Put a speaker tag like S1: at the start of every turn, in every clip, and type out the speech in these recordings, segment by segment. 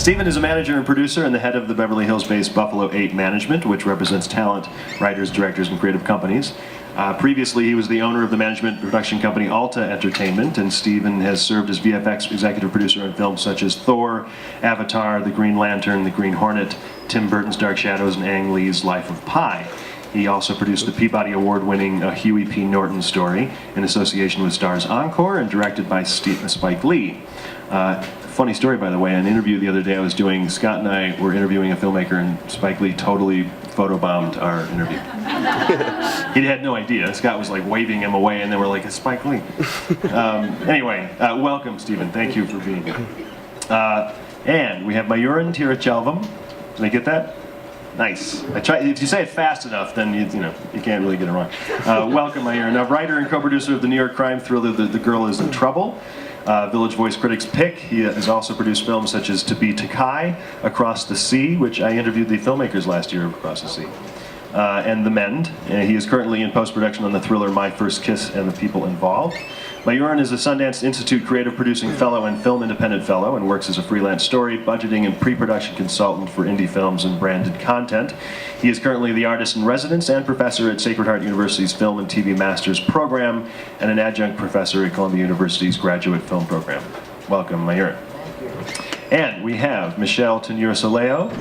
S1: Stephen is a manager and producer and the head of the Beverly Hills-based Buffalo 8 Management, which represents talent, writers, directors, and creative companies. Previously, he was the owner of the management production company Alta Entertainment, and Stephen has served as VFX executive producer on films such as Thor, Avatar, The Green Lantern, The Green Hornet, Tim Burton's Dark Shadows, and Ang Lee's Life of Pi. He also produced the Peabody Award-winning Huey P. Norton story in association with Stars Encore and directed by Spike Lee. Funny story, by the way, an interview the other day I was doing, Scott and I were interviewing a filmmaker and Spike Lee totally photobombed our interview. He had no idea. Scott was like waving him away and then we're like, it's Spike Lee. Anyway, welcome Stephen, thank you for being here. And we have Mayuran Tiruchelvum. Did I get that? Nice. If you say it fast enough, then you can't really get it wrong. Welcome, Mayuran. A writer and co-producer of the New York crime thriller The Girl Is in Trouble, Village Voice Critics' pick. He has also produced films such as To Be Takai, Across the Sea, which I interviewed the filmmakers last year of Across the Sea, and The Mend. He is currently in post-production on the thriller My First Kiss and the People Involved. Mayuran is a Sundance Institute Creative Producing Fellow and Film Independent Fellow and works as a freelance story, budgeting, and pre-production consultant for indie films and branded content. He is currently the artist in residence and professor at Sacred Heart University's Film and TV Masters program and an adjunct professor at Columbia University's Graduate Film program. Welcome, Mayuran. And we have Michele Turnure-Salleo.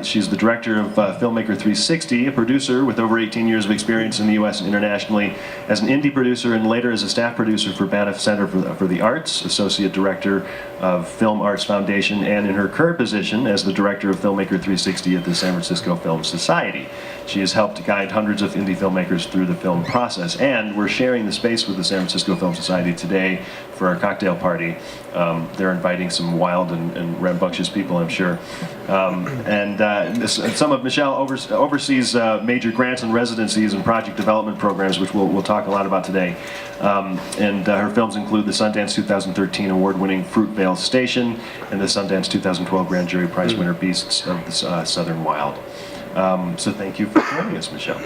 S1: She's the director of Filmmaker 360, a producer with over 18 years of experience in the U.S. and internationally as an indie producer and later as a staff producer for Banff Center for the Arts, associate director of Film Arts Foundation, and in her current position as the director of Filmmaker 360 at the San Francisco Film Society. She has helped guide hundreds of indie filmmakers through the film process, and we're sharing the space with the San Francisco Film Society today for our cocktail party. They're inviting some wild and rambunctious people, I'm sure. Some of Michele oversees major grants and residencies and project development programs, which we'll talk a lot about today. Her films include the Sundance 2013 award-winning Fruitvale Station and the Sundance 2012 Grand Jury Prize winner Beasts of the Southern Wild. So thank you for joining us, Michele.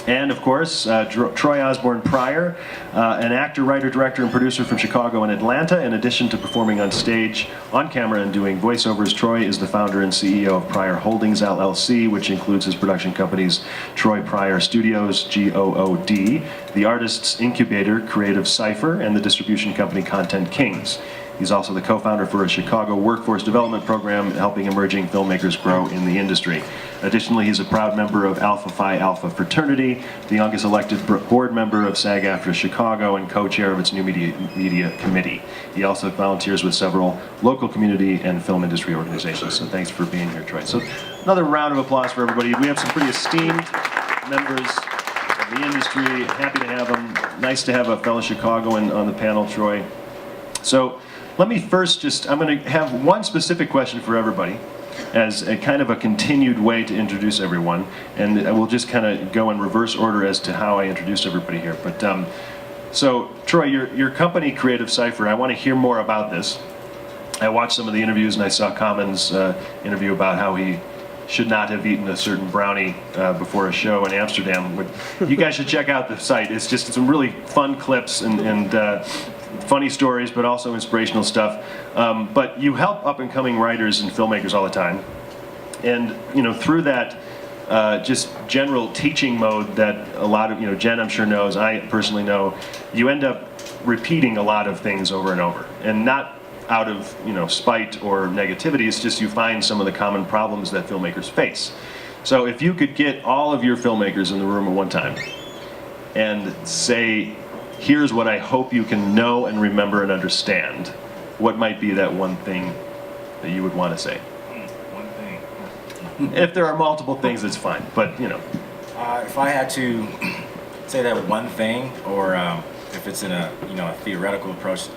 S1: And of course, Troy Osborne Pryor, an actor, writer, director, and producer from Chicago and Atlanta. In addition to performing on stage, on camera, and doing voiceovers, Troy is the founder and CEO of Pryor Holdings LLC, which includes his production companies Troy Pryor Studios, GOOD, the Artists Incubator, Creative Cypher, and the distribution company Content Kings. He's also the co-founder for a Chicago workforce development program helping emerging filmmakers grow in the industry. Additionally, he's a proud member of Alpha Phi Alpha fraternity, the youngest elected board member of SAG-AFTRA Chicago, and co-chair of its new media committee. He also volunteers with several local community and film industry organizations. So thanks for being here, Troy. So another round of applause for everybody. We have some pretty esteemed members of the industry. Happy to have them. Nice to have a fellow Chicagoan on the panel, Troy. So let me first I'm going to have one specific question for everybody as a kind of a continued way to introduce everyone, and we'll just kind of go in reverse order as to how I introduced everybody here. But so Troy, your company Creative Cypher, I want to hear more about this. I watched some of the interviews and I saw Common's interview about how he should not have eaten a certain brownie before a show in Amsterdam. You guys should check out the site. It's just some really fun clips and funny stories, but also inspirational stuff. But you help up-and-coming writers and filmmakers all the time. And through that just general teaching mode that a lot of, Jen I'm sure knows, I personally know, you end up repeating a lot of things over and over. And not out of spite or negativity, it's just you find some of the common problems that filmmakers face. So if you could get all of your filmmakers in the room at one time and say, here's what I hope you can know and remember and understand, what might be that one thing that you would want to say?
S2: One thing.
S1: If there are multiple things, it's fine, but
S2: if I had to say that one thing, or if it's in a a theoretical approach,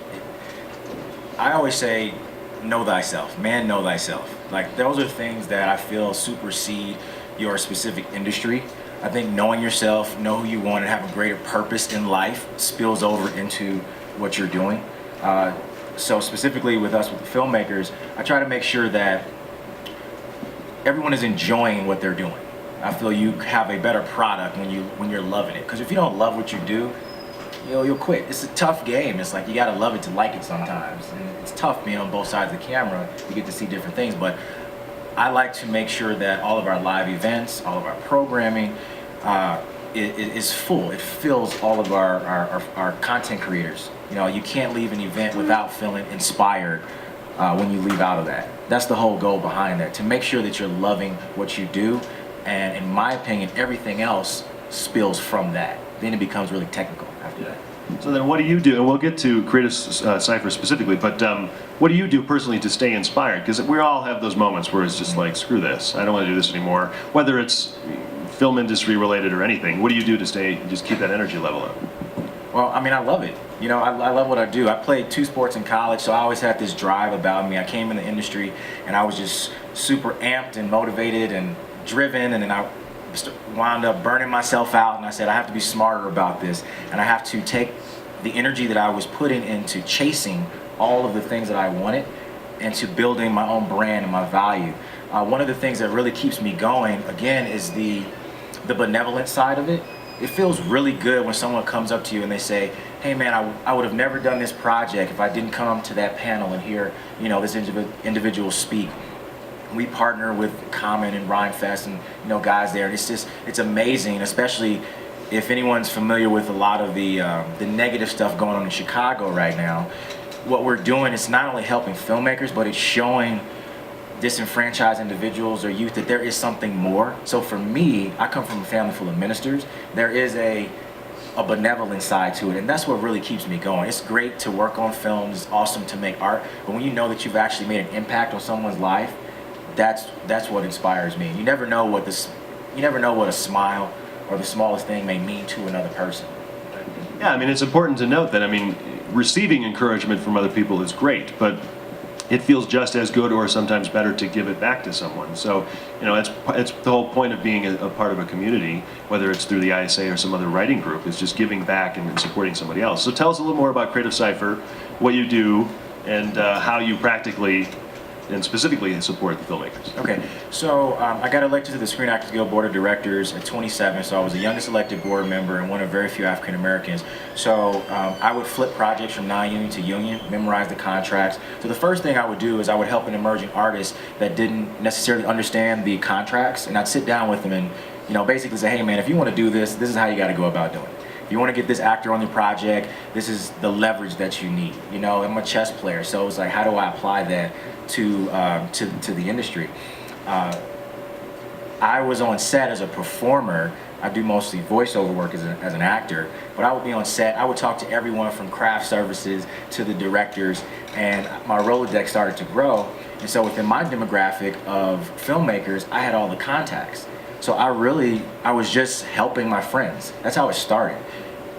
S2: I always say, know thyself. Man, know thyself. Like, those are things that I feel supersede your specific industry. I think knowing yourself, know who you want, and have a greater purpose in life spills over into what you're doing. So specifically with us, with the filmmakers, I try to make sure that everyone is enjoying what they're doing. I feel you have a better product when you're loving it. Because if you don't love what you do, you'll quit. It's a tough game. It's like you gotta love it to like it sometimes, and it's tough being on both sides of the camera. You get to see different things, but I like to make sure that all of our live events, all of our programming, is full. It fills all of our content creators. You know, you can't leave an event without feeling inspired when you leave out of that. That's the whole goal behind that, to make sure that you're loving what you do, and in my opinion, everything else spills from that. Then it becomes really technical after that.
S1: So then what do you do, and we'll get to Creative Cypher specifically, but what do you do personally to stay inspired? Because we all have those moments where it's just like, screw this, I don't want to do this anymore, whether it's film industry related or anything. What do you do to just keep that energy level up?
S2: Well, I mean, I love it. You know, I love what I do. I played 2 sports in college, so I always had this drive about me. I came in the industry, and I was just super amped and motivated and driven, and then I wound up burning myself out, and I said I have to be smarter about this, and I have to take the energy that I was putting into chasing all of the things that I wanted and to building my own brand and my value. One of the things that really keeps me going, again, is the benevolent side of it. It feels really good when someone comes up to you and they say, hey man, I would have never done this project if I didn't come to that panel and hear, you know, this individual speak. We partner with Common and Rhymefest and, you know, guys there, and it's amazing, especially if anyone's familiar with a lot of the negative stuff going on in Chicago right now. What we're doing is not only helping filmmakers, but it's showing disenfranchised individuals or youth that there is something more. So for me, I come from a family full of ministers. There is a benevolent side to it, and that's what really keeps me going. It's great to work on films, it's awesome to make art, but when you know that you've actually made an impact on someone's life, that's what inspires me. You never know what a smile or the smallest thing may mean to another person.
S1: Yeah, I mean, it's important to note that, I mean, receiving encouragement from other people is great, but it feels just as good or sometimes better to give it back to someone. So, you know, it's the whole point of being a part of a community, whether it's through the ISA or some other writing group, is just giving back and supporting somebody else. So tell us a little more about Creative Cypher, what you do, and how you practically and specifically support the filmmakers.
S2: Okay, so I got elected to the Screen Actors Guild Board of Directors at 27, so I was the youngest elected board member and one of very few African Americans. So I would flip projects from non-union to union, memorize the contracts. So the first thing I would do is I would help an emerging artist that didn't necessarily understand the contracts, and I'd sit down with them and, you know, basically say, hey man, if you want to do this, this is how you got to go about doing it. If you want to get this actor on your project, this is the leverage that you need. You know, I'm a chess player, so it was like, how do I apply that to the industry? I was on set as a performer. I do mostly voiceover work as an actor, but I would be on set. I would talk to everyone from craft services to the directors, and my Rolodex started to grow. And so within my demographic of filmmakers, I had all the contacts. So I was just helping my friends. That's how it started.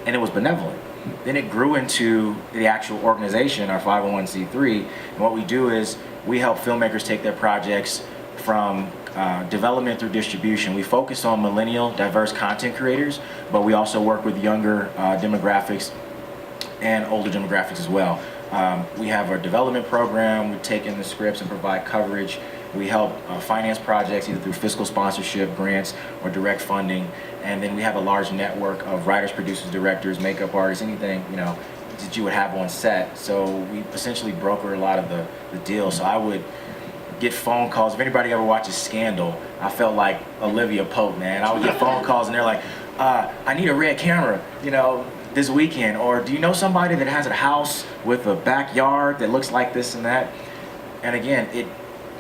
S2: And it was benevolent. Then it grew into the actual organization, our 501c3. And what we do is we help filmmakers take their projects from development through distribution. We focus on millennial, diverse content creators, but we also work with younger demographics and older demographics as well. We have our development program. We take in the scripts and provide coverage. We help finance projects either through fiscal sponsorship, grants, or direct funding. And then we have a large network of writers, producers, directors, makeup artists, anything, you know, that you would have on set. So we essentially broker a lot of the deals. So I would get phone calls. If anybody ever watches Scandal, I felt like Olivia Pope, man. I would get phone calls and they're like, I need a red camera, you know, this weekend. Or do you know somebody that has a house with a backyard that looks like this and that? And again,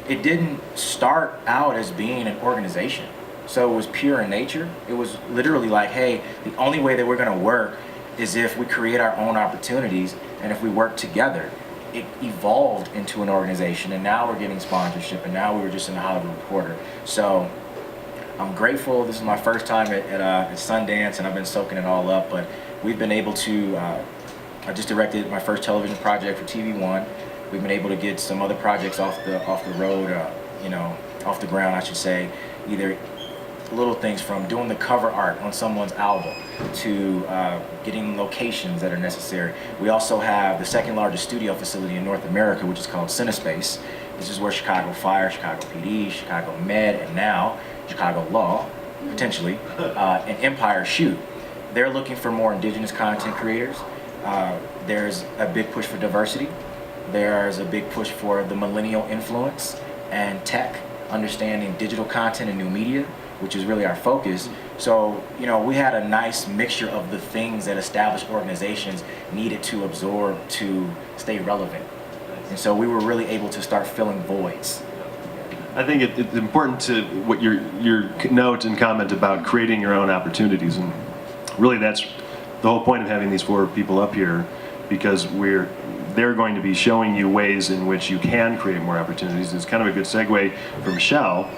S2: it didn't start out as being an organization. So it was pure in nature. It was literally like, hey, the only way that we're gonna work is if we create our own opportunities and if we work together. It evolved into an organization, and now we're getting sponsorship, and now we were just in the Hollywood Reporter. So I'm grateful. This is my first time at Sundance, and I've been soaking it all up, but we've been able to, I just directed my first television project for TV1. We've been able to get some other projects off the road, you know, off the ground, I should say. Either little things from doing the cover art on someone's album to getting locations that are necessary. We also have the second largest studio facility in North America, which is called CineSpace. This is where Chicago Fire, Chicago PD, Chicago Med, and now Chicago Law, potentially, and Empire shoot. they're looking for more indigenous content creators. There's a big push for diversity. There's a big push for the millennial influence and tech, understanding digital content and new media, which is really our focus. So, we had a nice mixture of the things that established organizations needed to absorb to stay relevant. And so we were really able to start filling voids.
S1: I think it's important to what your note and comment about creating your own opportunities, and really that's the whole point of having these 4 people up here, because they're going to be showing you ways in which you can create more opportunities. It's kind of a good segue for Michele.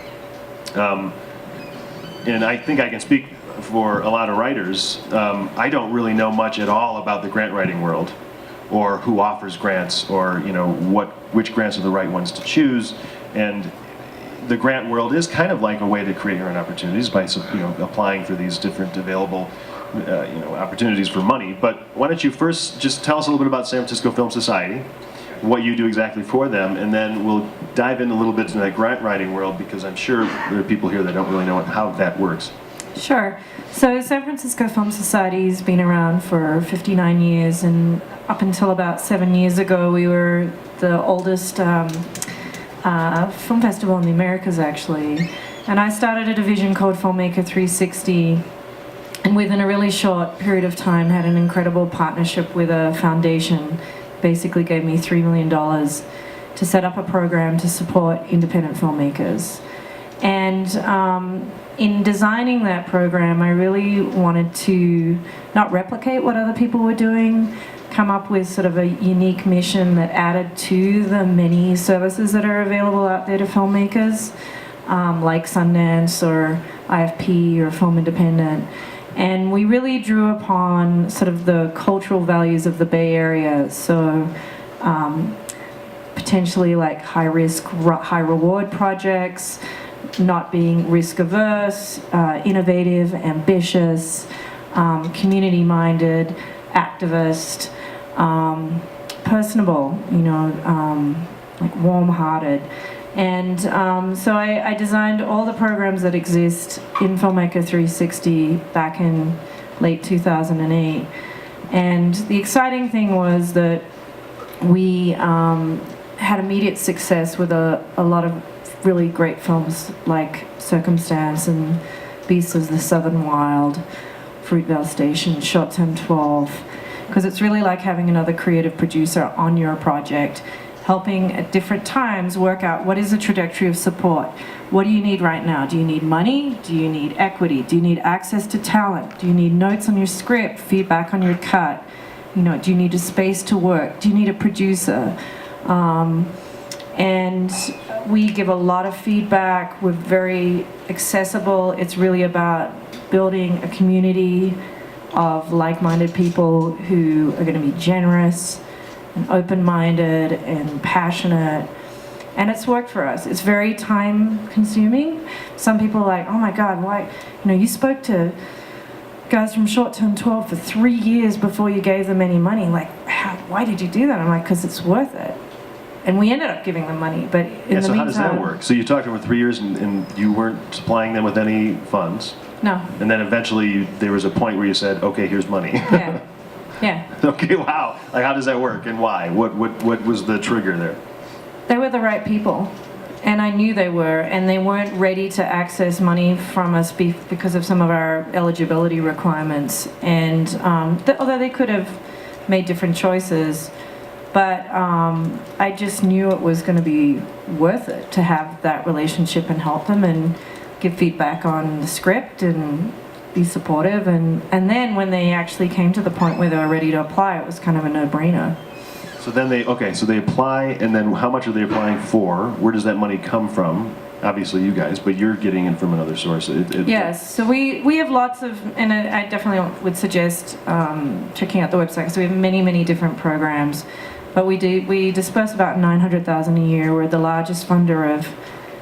S1: And I think I can speak for a lot of writers. I don't really know much at all about the grant writing world, or who offers grants, or which grants are the right ones to choose. And the grant world is kind of like a way to create your own opportunities by applying for these different available opportunities for money. But why don't you first just tell us a little bit about San Francisco Film Society, what you do exactly for them, and then we'll dive in a little bit into that grant writing world, because I'm sure there are people here that don't really know how that works.
S3: Sure. So San Francisco Film Society has been around for 59 years, and up until about 7 years ago, we were the oldest film festival in the Americas, actually. And I started a division called Filmmaker 360, and within a really short period of time had an incredible partnership with a foundation. Basically gave me $3 million to set up a program to support independent filmmakers. And in designing that program, I really wanted to not replicate what other people were doing, come up with sort of a unique mission that added to the many services that are available out there to filmmakers, like Sundance or IFP or Film Independent. And we really drew upon sort of the cultural values of the Bay Area. So potentially like high risk, high reward projects, not being risk averse, innovative, ambitious, community minded, activist, personable, like warm hearted. And so I designed all the programs that exist in Filmmaker 360 back in late 2008. And the exciting thing was that we had immediate success with a lot of really great films like Circumstance and Beasts of the Southern Wild, Fruitvale Station, Short Term 12, because it's really like having another creative producer on your project, helping at different times work out what is the trajectory of support. What do you need right now? Do you need money? Do you need equity? Do you need access to talent? Do you need notes on your script, feedback on your cut? Do you need a space to work? Do you need a producer? And we give a lot of feedback. We're very accessible. It's really about building a community of like-minded people who are going to be generous and open-minded and passionate, and it's worked for us. It's very time-consuming. Some people are like, oh my God, why? You spoke to guys from Short Term 12 for 3 years before you gave them any money. Like, why did you do that? I'm like, because it's worth it. And we ended up giving them money, but in the meantime...
S1: So how does that work? So you talked to them for 3 years and you weren't supplying them with any funds?
S3: No.
S1: And then eventually there was a point where you said, okay, here's money.
S3: Yeah. Yeah.
S1: Okay, wow. Like, how does that work and why? What was the trigger there?
S3: They were the right people, and I knew they were, and they weren't ready to access money from us because of some of our eligibility requirements. And although they could have made different choices, but I just knew it was going to be worth it to have that relationship and help them and give feedback on the script and be supportive, and then when they actually came to the point where they were ready to apply, it was kind of a no-brainer.
S1: So then they apply, and then how much are they applying for? Where does that money come from? Obviously you guys, but you're getting it from another source.
S3: Yes, so we have lots of, and I definitely would suggest checking out the website, so we have many different programs, but we disperse about $900,000 a year. We're the largest funder of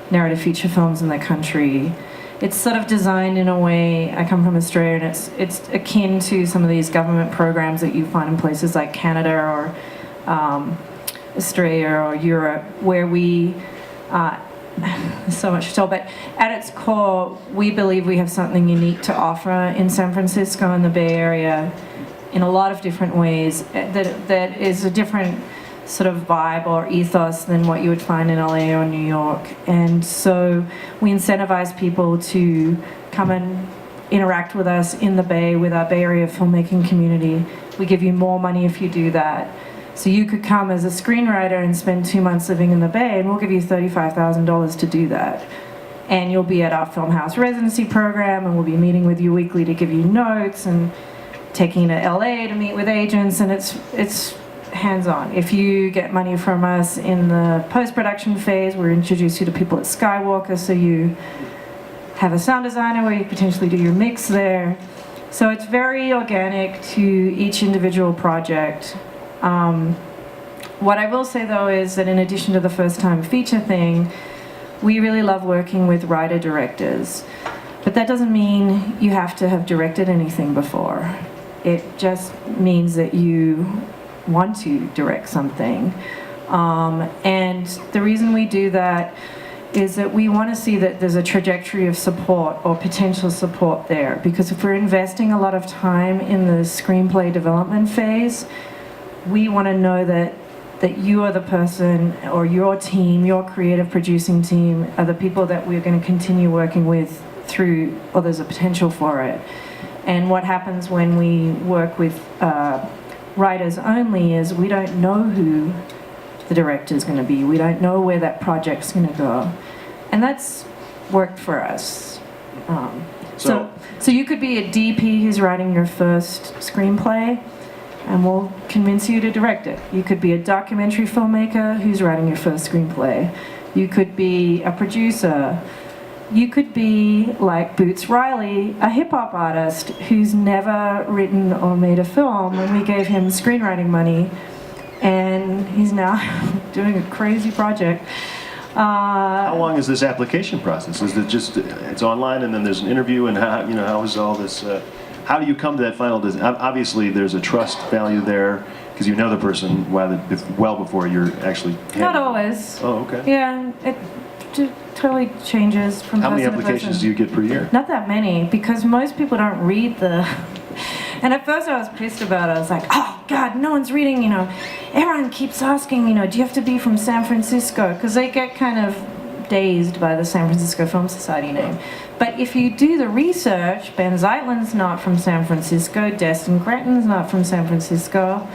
S3: narrative feature films in the country. It's sort of designed in a way, I come from Australia, and it's akin to some of these government programs that you find in places like Canada or Australia or Europe, where we there's so much to tell. But at its core, we believe we have something unique to offer in San Francisco and the Bay Area in a lot of different ways that is a different sort of vibe or ethos than what you would find in LA or New York. And so we incentivize people to come and interact with us in the Bay with our Bay Area filmmaking community. We give you more money if you do that. So you could come as a screenwriter and spend 2 months living in the Bay, and we'll give you $35,000 to do that. And you'll be at our Filmhouse residency program, and we'll be meeting with you weekly to give you notes and taking you to LA to meet with agents, and it's hands-on. If you get money from us in the post-production phase, we'll introduce you to people at Skywalker, so you have a sound designer where you potentially do your mix there. So it's very organic to each individual project. What I will say though is that in addition to the first-time feature thing, we really love working with writer-directors. But that doesn't mean you have to have directed anything before. It just means that you want to direct something. And the reason we do that is that we want to see that there's a trajectory of support or potential support there. Because if we're investing a lot of time in the screenplay development phase, we want to know that you are the person, or your team, your creative producing team, are the people that we're going to continue working with through, or there's a potential for it. And what happens when we work with writers only is we don't know who the director's going to be. We don't know where that project's going to go. And that's worked for us. So you could be a DP who's writing your first screenplay, and we'll convince you to direct it. You could be a documentary filmmaker who's writing your first screenplay. You could be a producer. You could be like Boots Riley, a hip-hop artist who's never written or made a film, and we gave him screenwriting money, and he's now doing a crazy project.
S1: How long is this application process? Is it just, it's online and then there's an interview, and how is all this, how do you come to that final decision? Obviously there's a trust value there, because you know the person well before you're actually...
S3: Not always.
S1: Oh, okay.
S3: Yeah, it totally changes from person to person.
S1: How many applications do you get per year?
S3: Not that many, because most people don't read the... And at first I was pissed about it. I was like, oh God, no one's reading, Everyone keeps asking, do you have to be from San Francisco? Because they get kind of dazed by the San Francisco Film Society name. But if you do the research, Ben Zeitlin's not from San Francisco, Destin Cretton's not from San Francisco.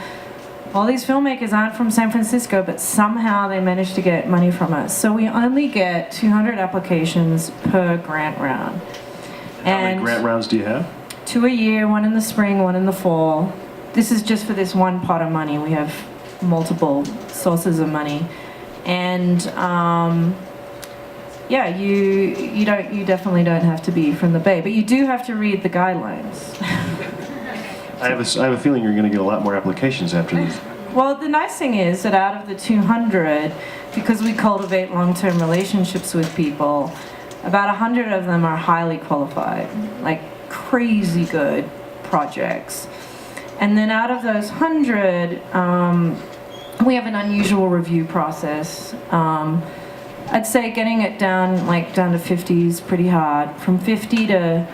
S3: All these filmmakers aren't from San Francisco, but somehow they managed to get money from us. So we only get 200 applications per grant round.
S1: How many grant rounds do you have?
S3: 2 a year, one in the spring, one in the fall. This is just for this one pot of money. We have multiple sources of money. And yeah, you definitely don't have to be from the Bay, but you do have to read the guidelines.
S1: I have a feeling you're going to get a lot more applications after these.
S3: Well, the nice thing is that out of the 200, because we cultivate long-term relationships with people, about 100 of them are highly qualified, like crazy good projects. And then out of those 100, we have an unusual review process. I'd say getting it down to 50 is pretty hard. From 50 to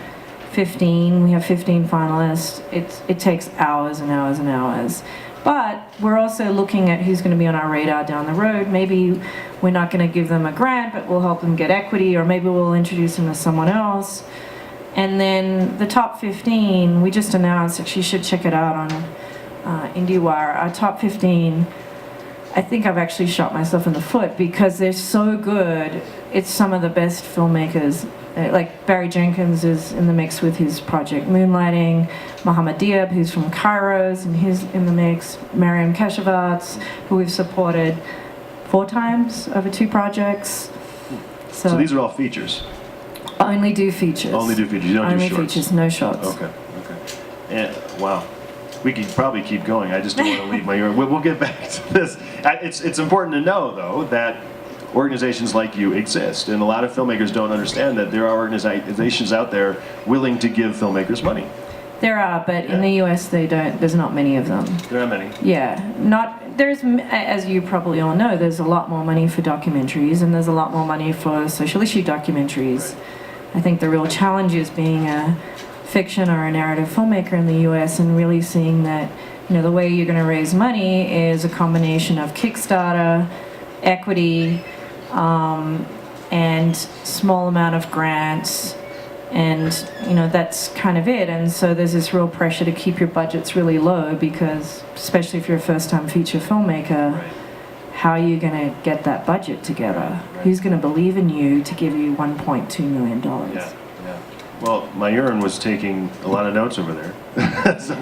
S3: 15, we have 15 finalists. It takes hours and hours and hours. But we're also looking at who's going to be on our radar down the road. Maybe we're not going to give them a grant, but we'll help them get equity, or maybe we'll introduce them to someone else. And then the top 15, we just announced, that you should check it out on IndieWire. Our top 15, I think I've actually shot myself in the foot because they're so good. It's some of the best filmmakers. Like Barry Jenkins is in the mix with his project Moonlighting. Mohammed Diab, who's from Kairos, and he's in the mix. Mariam Keshavarz, who we've supported 4 times over 2 projects.
S1: So these are all features?
S3: Only do features.
S1: Only do features, you don't
S3: Only
S1: do shorts?
S3: Features, no shots.
S1: Okay. And, wow. We could probably keep going. I just don't want to leave Mayuran. We'll get back to this. It's important to know, though, that organizations like you exist, and a lot of filmmakers don't understand that there are organizations out there willing to give filmmakers money.
S3: There are, but in the US there's not many of them.
S1: There are many.
S3: Yeah, as you probably all know, there's a lot more money for documentaries and there's a lot more money for social issue documentaries.
S1: Right.
S3: I think the real challenge is being a fiction or a narrative filmmaker in the US and really seeing that, the way you're going to raise money is a combination of Kickstarter, equity, and small amount of grants, and that's kind of it. And so there's this real pressure to keep your budgets really low because, especially if you're a first-time feature filmmaker,
S1: Right.
S3: how are you going to get that budget together? Who's going to believe in you to give you $1.2 million?
S1: Yeah. Well, Mayuran was taking a lot of notes over there. So,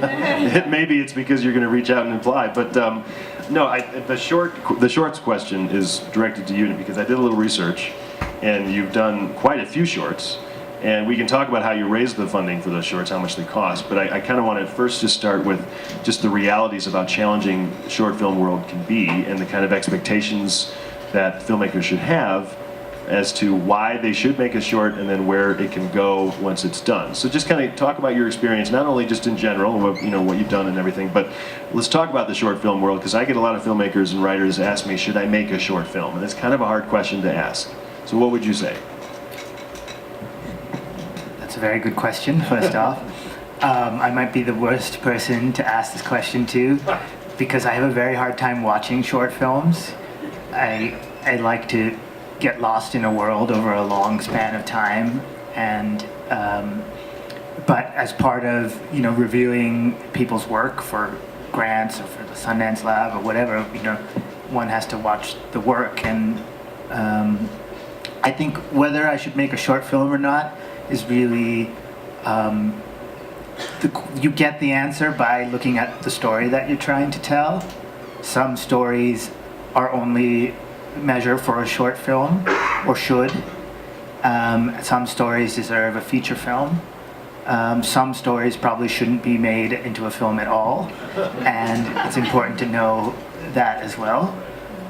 S1: maybe it's because you're going to reach out and apply, but no. The shorts question is directed to you because I did a little research, and you've done quite a few shorts, and we can talk about how you raised the funding for those shorts, how much they cost. But I kind of want to first just start with just the realities about challenging the short film world can be, and the kind of expectations that filmmakers should have as to why they should make a short and then where it can go once it's done. So just kind of talk about your experience, not only just in general, what you've done and everything, but let's talk about the short film world, because I get a lot of filmmakers and writers ask me, should I make a short film? And it's kind of a hard question to ask. So what would you say?
S4: That's a very good question, first off. I might be the worst person to ask this question to, because I have a very hard time watching short films. I like to get lost in a world over a long span of time, and but as part of reviewing people's work for grants or for the Sundance Lab or whatever, one has to watch the work, and I think whether I should make a short film or not is really you get the answer by looking at the story that you're trying to tell. Some stories are only measure for a short film, or should. Some stories deserve a feature film. Some stories probably shouldn't be made into a film at all, and it's important to know that as well.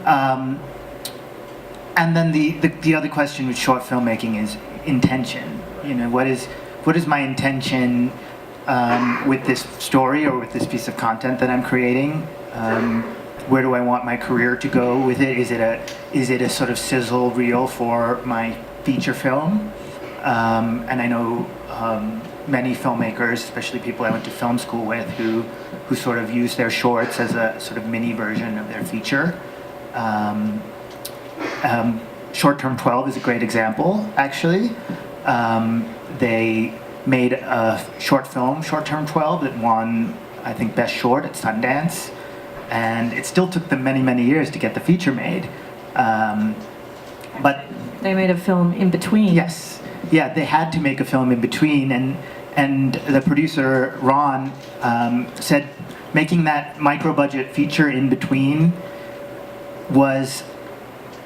S4: And then the other question with short filmmaking is intention. What is my intention with this story or with this piece of content that I'm creating? Where do I want my career to go with it? Is it a sort of sizzle reel for my feature film? And I know many filmmakers, especially people I went to film school with, who sort of use their shorts as a sort of mini version of their feature. Short Term 12 is a great example, actually. They made a short film, Short Term 12, that won, I think, Best Short at Sundance. And it still took them many, many years to get the feature made. But
S3: They made a film in between.
S4: yes, yeah, they had to make a film in between, and the producer Ron said making that micro-budget feature in between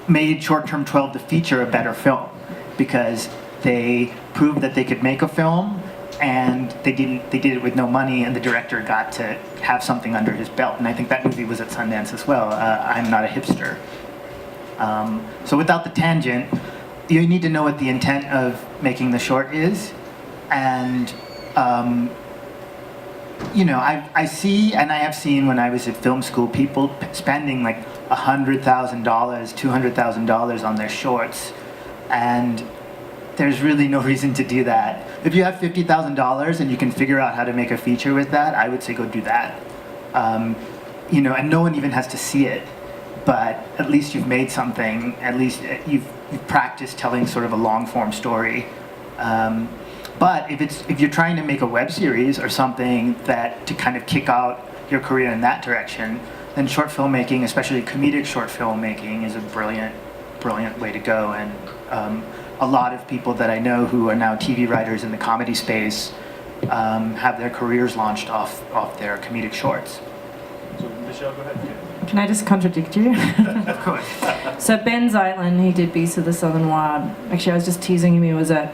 S4: made Short Term 12 the feature a better film, because they proved that they could make a film, and they did it with no money, and the director got to have something under his belt. And I think that movie was at Sundance as well. I'm Not a Hipster. So without the tangent, you need to know what the intent of making the short is, and I see, and I have seen when I was at film school, people spending like $100,000, $200,000 on their shorts, and there's really no reason to do that. If you have $50,000 and you can figure out how to make a feature with that, I would say go do that. And no one even has to see it, but at least you've made something. At least you've practiced telling sort of a long form story. But if you're trying to make a web series or something that to kind of kick out your career in that direction, then short filmmaking, especially comedic short filmmaking, is a brilliant way to go. And a lot of people that I know who are now TV writers in the comedy space have their careers launched off their comedic shorts.
S1: So Michele, go ahead.
S3: Can I just contradict you?
S4: Of course.
S3: So Ben Zeitlin, he did Beasts of the Southern Wild. Actually, I was just teasing him. He was at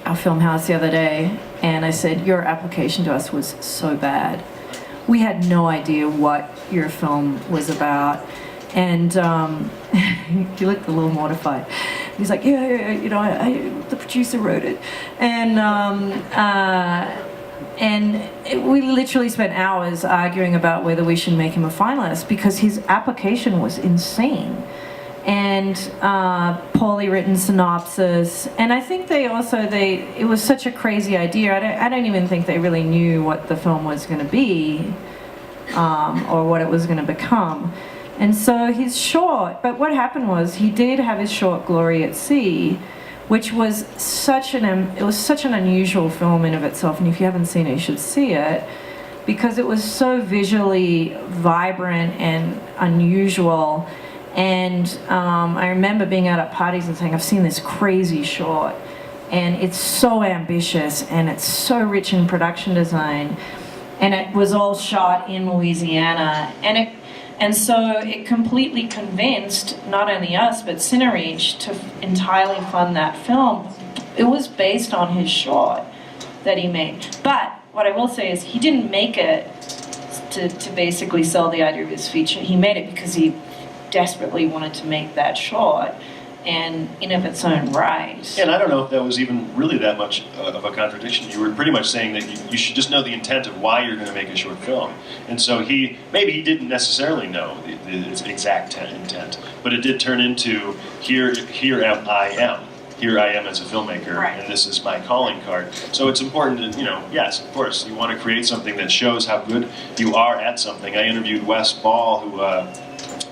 S3: our film house the other day, and I said, your application to us was so bad. We had no idea what your film was about. And he looked a little mortified. He's like, yeah, the producer wrote it. And we literally spent hours arguing about whether we should make him a finalist because his application was insane. And poorly written synopsis, and I think it was such a crazy idea. I don't even think they really knew what the film was going to be, or what it was going to become. And so his short, but what happened was he did have his short Glory at Sea, which was such an unusual film in of itself, and if you haven't seen it, you should see it, because it was so visually vibrant and unusual. And I remember being out at parties and saying, I've seen this crazy short, and it's so ambitious, and it's so rich in production design, and it was all shot in Louisiana, and so it completely convinced not only us, but Cinereach to entirely fund that film. It was based on his short that he made. But what I will say is he didn't make it to basically sell the idea of his feature. He made it because he desperately wanted to make that short, and in of its own right.
S1: And I don't know if that was even really that much of a contradiction. You were pretty much saying that you should just know the intent of why you're going to make a short film. And so maybe he didn't necessarily know the exact intent, but it did turn into, here I am as a filmmaker,
S3: right,
S1: and this is my calling card. So it's important to, yes, of course, you want to create something that shows how good you are at something. I interviewed Wes Ball, who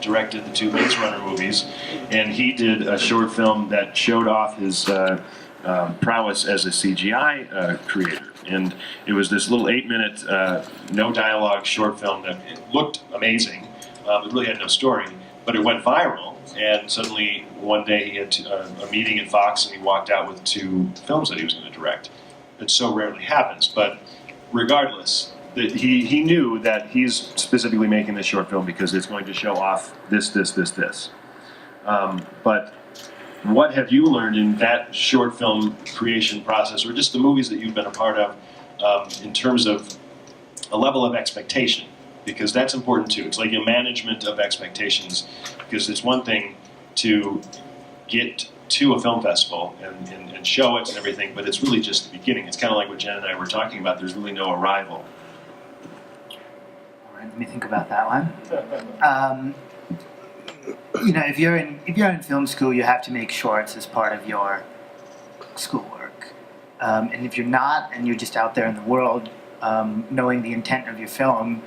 S1: directed the 2 Maze Runner movies, and he did a short film that showed off his prowess as a CGI creator. And it was this little 8-minute, no dialogue short film that it looked amazing. It really had no story, but it went viral. And suddenly, one day, he had a meeting at Fox, and he walked out with 2 films that he was going to direct. It so rarely happens, but regardless, he knew that he's specifically making this short film because it's going to show off this. But what have you learned in that short film creation process, or just the movies that you've been a part of, in terms of a level of expectation? Because that's important too. It's like a management of expectations, because it's one thing to get to a film festival and show it and everything, but it's really just the beginning. It's kind of like what Jen and I were talking about. There's really no arrival.
S4: Let me think about that one. If you're in film school, you have to make shorts as part of your schoolwork. And if you're not, and you're just out there in the world, knowing the intent of your film,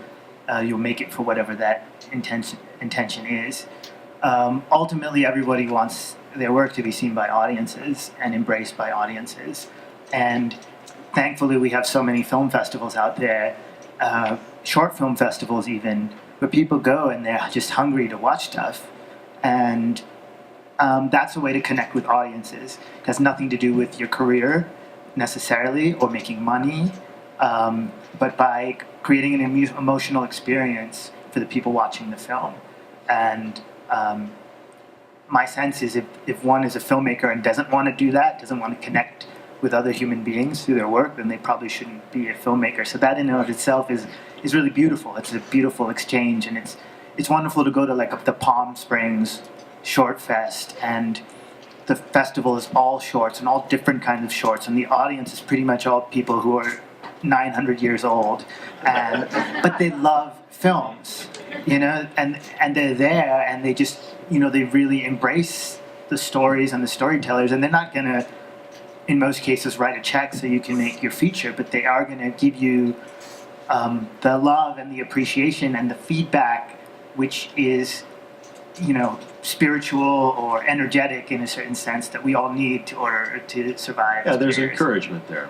S4: you'll make it for whatever that intention is. Ultimately, everybody wants their work to be seen by audiences and embraced by audiences. And thankfully, we have so many film festivals out there, short film festivals even, where people go and they're just hungry to watch stuff. And that's a way to connect with audiences. It has nothing to do with your career necessarily or making money, but by creating an emotional experience for the people watching the film. And my sense is if one is a filmmaker and doesn't want to do that, doesn't want to connect with other human beings through their work, then they probably shouldn't be a filmmaker. So that in and of itself is really beautiful. It's a beautiful exchange, and it's wonderful to go to like the Palm Springs Short Fest, and the festival is all shorts and all different kinds of shorts, and the audience is pretty much all people who are 900 years old, but they love films, and they're there, and they just, they really embrace the stories and the storytellers, and they're not gonna, in most cases, write a check so you can make your feature, but they are gonna give you the love and the appreciation and the feedback, which is, spiritual or energetic in a certain sense that we all need in order to survive.
S1: Yeah, there's encouragement there.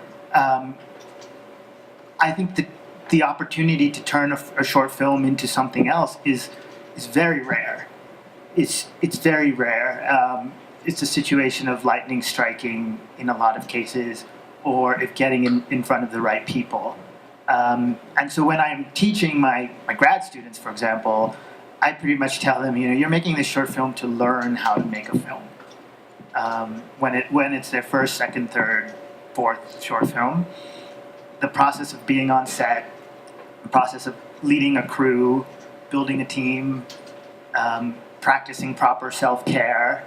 S4: I think that the opportunity to turn a short film into something else is very rare. It's very rare. It's a situation of lightning striking in a lot of cases, or if getting in front of the right people. And so when I'm teaching my grad students, for example, I pretty much tell them, you're making this short film to learn how to make a film. When it's their first, second, third, fourth short film, the process of being on set, the process of leading a crew, building a team, practicing proper self-care,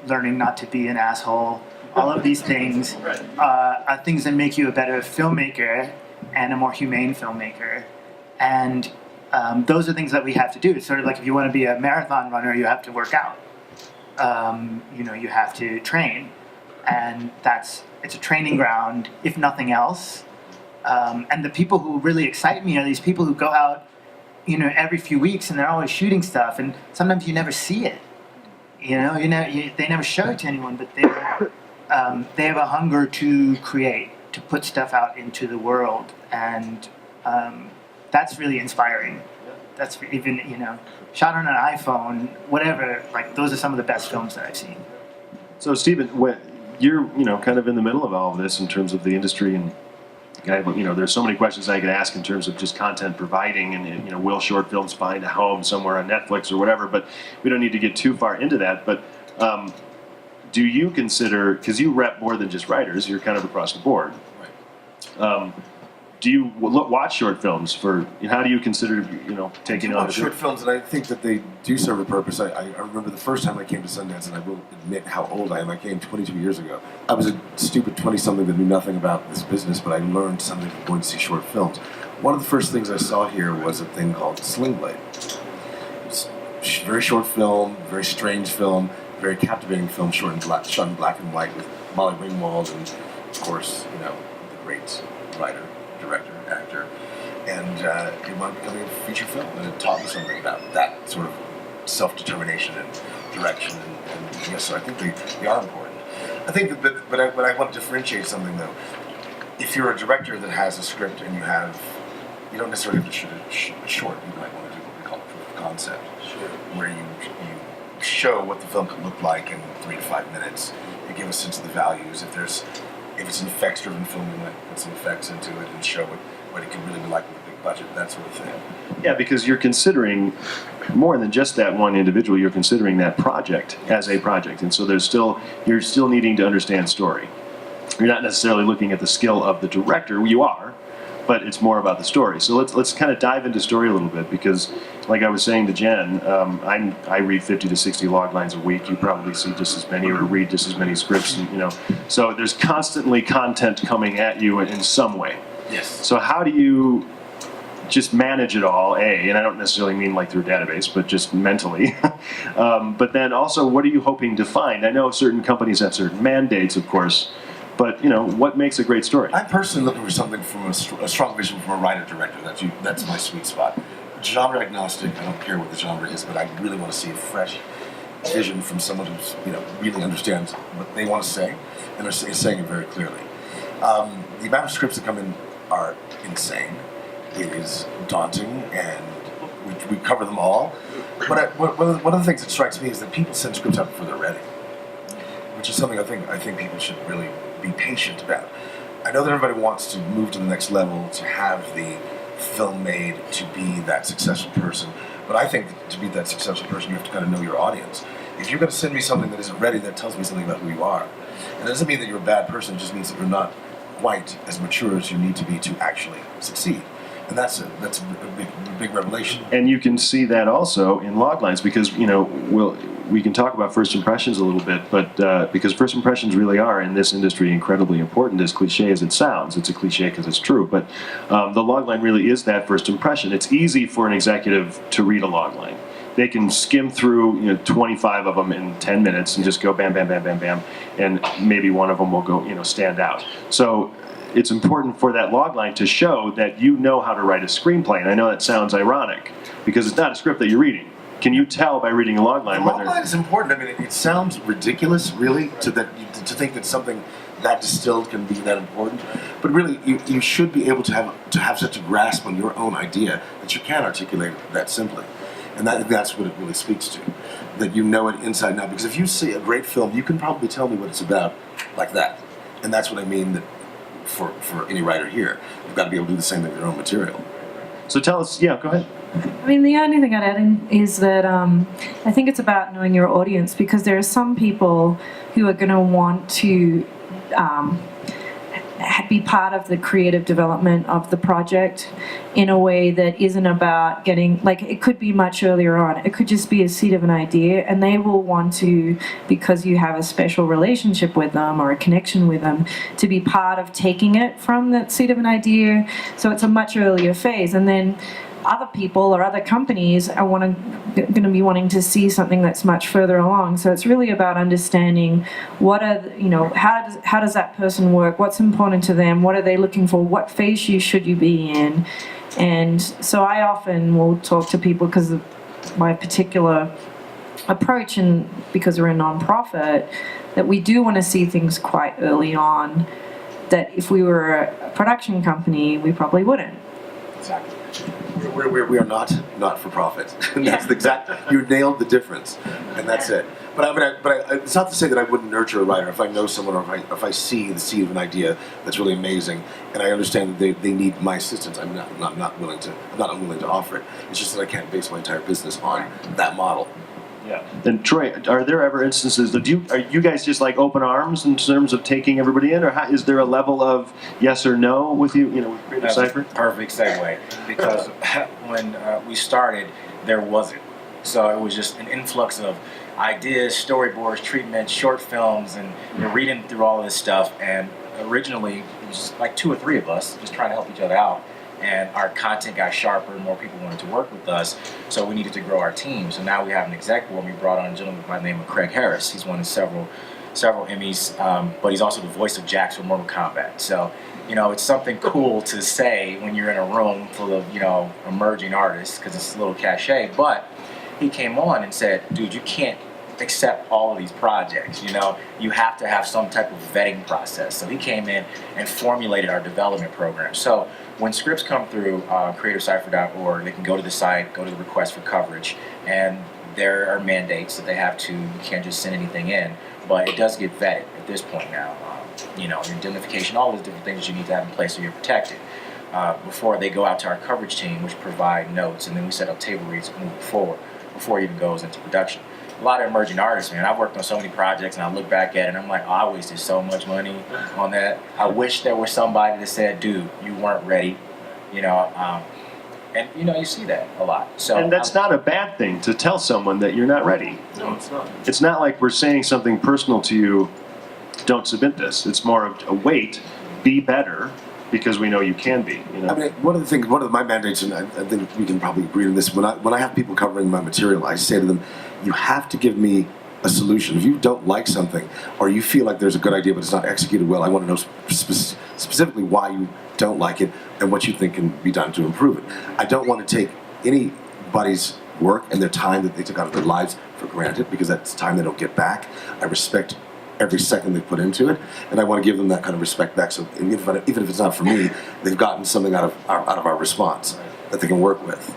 S4: learning not to be an asshole, All of these things are things that make you a better filmmaker and a more humane filmmaker. And those are things that we have to do. It's sort of like if you want to be a marathon runner, you have to work out. You have to train. And it's a training ground, if nothing else. And the people who really excite me are these people who go out, every few weeks and they're always shooting stuff. And sometimes you never see it. They never show it to anyone, but they have a hunger to create, to put stuff out into the world, and that's really inspiring. That's even shot on an iPhone, whatever. Like those are some of the best films that I've seen.
S1: So Stephen, you're kind of in the middle of all of this in terms of the industry, and there's so many questions I could ask in terms of just content providing, and will short films find a home somewhere on Netflix or whatever, but we don't need to get too far into that. But do you consider, because you rep more than just writers, you're kind of across the board.
S2: Right.
S1: Do you watch short films how do you consider, taking on
S5: short films, and I think that they do serve a purpose. I remember the first time I came to Sundance, and I will admit how old I am. I came 22 years ago. I was a stupid 20-something that knew nothing about this business, but I learned something from going to see short films. One of the first things I saw here was a thing called Sling Blade. It's a very short film, very strange film, very captivating film, shot in black and white with Molly Ringwald and, of course, the great writer, director, actor, and it wound up becoming a feature film, and it taught me something about that sort of self-determination and direction, and yes, so I think they are important. I think that, but I want to differentiate something though. If you're a director that has a script and you don't necessarily have to shoot a short, you might want to do what we call proof of concept, where you show what the film could look like in 3 to 5 minutes. You give a sense of the values. If it's an effects-driven film, you might put some effects into it and show what it can really be like with a big budget, that sort of thing.
S1: Yeah, because you're considering more than just that one individual. You're considering that project as a project, and so you're still needing to understand story. You're not necessarily looking at the skill of the director. You are, but it's more about the story. So let's kind of dive into story a little bit, because, like I was saying to Jen, I read 50 to 60 log lines a week. You probably see just as many or read just as many scripts, and, so there's constantly content coming at you in some way.
S5: Yes.
S1: So how do you just manage it all, and I don't necessarily mean like through a database, but just mentally. But then also, what are you hoping to find? I know certain companies have certain mandates, of course, but what makes a great story?
S5: I'm personally looking for something from a strong vision from a writer-director. That's my sweet spot. Genre agnostic, I don't care what the genre is, but I really want to see a fresh vision from someone who's really understands what they want to say and is saying it very clearly. The amount of scripts that come in are insane. It is daunting, and we cover them all. But one of the things that strikes me is that people send scripts out before they're ready, which is something I think people should really be patient about. I know that everybody wants to move to the next level, to have the film made, to be that successful person. But I think to be that successful person, you have to kind of know your audience. If you're going to send me something that isn't ready, that tells me something about who you are. And it doesn't mean that you're a bad person, it just means that you're not quite as mature as you need to be to actually succeed. And that's a big revelation.
S1: And you can see that also in log lines, because we can talk about first impressions a little bit, but because first impressions really are in this industry incredibly important, as cliche as it sounds. It's a cliche because it's true, but the log line really is that first impression. It's easy for an executive to read a log line. They can skim through 25 of them in 10 minutes and just go bam, bam, bam, bam, bam, and maybe one of them will go stand out. So it's important for that log line to show that you know how to write a screenplay. And I know that sounds ironic, because it's not a script that you're reading. Can you tell by reading a log line?
S5: The log line is important. I mean, it sounds ridiculous, really, to think that something that distilled can be that important. But really, you should be able to have such a grasp on your own idea that you can articulate it that simply. And that's what it really speaks to, that you know it inside and out. Because if you see a great film, you can probably tell me what it's about like that. And that's what I mean that for any writer here, you've got to be able to do the same thing with your own material.
S1: So tell us, go ahead.
S3: I mean, the only thing I'd add in is that I think it's about knowing your audience, because there are some people who are going to want to be part of the creative development of the project in a way that isn't about getting, like, it could be much earlier on. It could just be a seed of an idea, and they will want to, because you have a special relationship with them or a connection with them, to be part of taking it from that seed of an idea. So it's a much earlier phase, and then other people or other companies are going to be wanting to see something that's much further along. So it's really about understanding what are how does that person work, what's important to them, what are they looking for, what phase should you be in. And so I often will talk to people because of my particular approach, and because we're a non-profit, that we do want to see things quite early on, that if we were a production company we probably wouldn't.
S2: Exactly.
S5: We are not for profit. And that's the exact. You nailed the difference, and that's it. But it's not to say that I wouldn't nurture a writer if I know someone, or if I see the seed of an idea that's really amazing, and I understand that they need my assistance. I'm not unwilling to offer it. It's just that I can't base my entire business on that model.
S1: Yeah. Then Troy, are there ever instances that are you guys just like open arms in terms of taking everybody in, or is there a level of yes or no with you? With Creative
S2: That's
S1: Cypher?
S2: a perfect segue, because when we started, there wasn't. So it was just an influx of ideas, storyboards, treatments, short films, and you're reading through all this stuff. And originally, it was just like 2 or 3 of us just trying to help each other out. And our content got sharper, and more people wanted to work with us, so we needed to grow our team. So now we have an exec board. We brought on a gentleman by the name of Craig Harris. He's won several Emmys, but he's also the voice of Jax from Mortal Kombat. So, it's something cool to say when you're in a room full of, emerging artists, because it's a little cachet. But he came on and said, dude, you can't accept all of these projects. You have to have some type of vetting process. So he came in and formulated our development program. So when scripts come through creatorcypher.org, they can go to the site, go to the request for coverage, and there are mandates that they have to. You can't just send anything in, but it does get vetted at this point now. Your indemnification, all those different things that you need to have in place so you're protected. Before they go out to our coverage team, which provide notes, and then we set up table reads moving forward before it even goes into production. A lot of emerging artists, man. I've worked on so many projects, and I look back at it, and I'm like, I wasted so much money on that. I wish there was somebody that said, dude, you weren't ready, and you see that a lot. So,
S1: and that's not a bad thing to tell someone that you're not ready.
S5: No, it's not.
S1: It's not like we're saying something personal to you, don't submit this. It's more of a wait, be better, because we know you can be.
S5: I mean, one of my mandates, and I think we can probably agree on this, when I have people covering my material, I say to them, you have to give me a solution. If you don't like something, or you feel like there's a good idea but it's not executed well, I want to know specifically why you don't like it and what you think can be done to improve it. I don't want to take anybody's work and their time that they took out of their lives for granted, because that's time they don't get back. I respect every second they put into it, and I want to give them that kind of respect back. So even if it's not for me, they've gotten something out of our response that they can work with.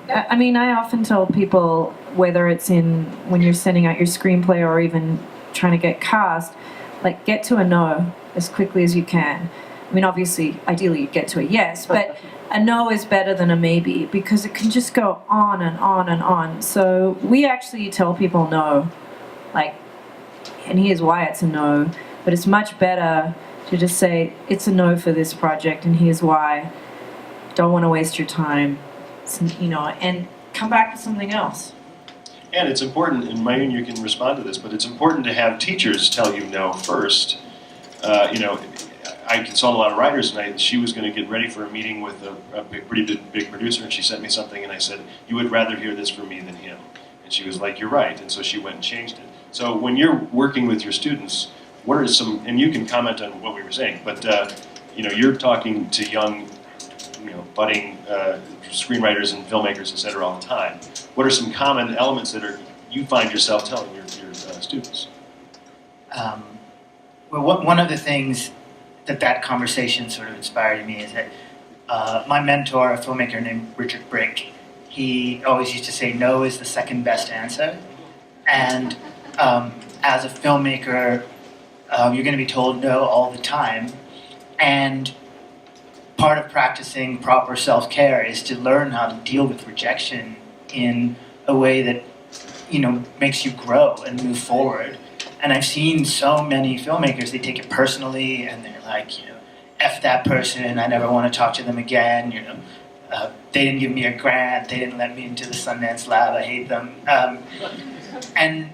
S3: I mean, I often tell people, whether it's when you're sending out your screenplay or even trying to get cast, like, get to a no as quickly as you can. I mean, obviously, ideally you get to a yes, but a no is better than a maybe, because it can just go on and on and on. So we actually tell people no, like, and here's why it's a no, but it's much better to just say, it's a no for this project, and here's why. Don't want to waste your time, and come back to something else.
S1: And it's important, and Mayuran, you can respond to this, but it's important to have teachers tell you no first. I consult a lot of writers, and she was going to get ready for a meeting with a pretty big producer, and she sent me something, and I said, you would rather hear this from me than him. And she was like, you're right, and so she went and changed it. So when you're working with your students, what are some, and you can comment on what we were saying, but you're talking to young, budding screenwriters and filmmakers, et cetera, all the time. What are some common elements that you find yourself telling your students?
S4: Well, one of the things that conversation sort of inspired in me is that my mentor, a filmmaker named Richard Brick, he always used to say no is the second best answer. And as a filmmaker, you're going to be told no all the time. And part of practicing proper self-care is to learn how to deal with rejection in a way that, makes you grow and move forward. And I've seen so many filmmakers, they take it personally and they're like, you know, F that person, I never want to talk to them again, you know. They didn't give me a grant, they didn't let me into the Sundance lab, I hate them. And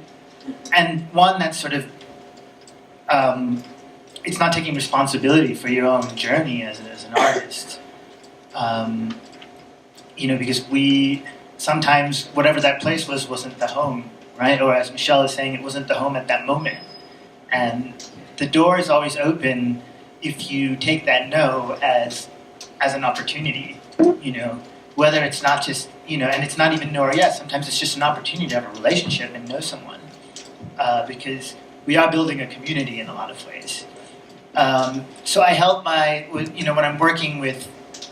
S4: one that's sort of, it's not taking responsibility for your own journey as an artist. You know, because sometimes whatever that place was wasn't the home, right? Or as Michele is saying, it wasn't the home at that moment. And the door is always open if you take that no as an opportunity, you know, whether it's not just, you know, and it's not even no or yes, sometimes it's just an opportunity to have a relationship and know someone, because we are building a community in a lot of ways. So I help you know, when I'm working with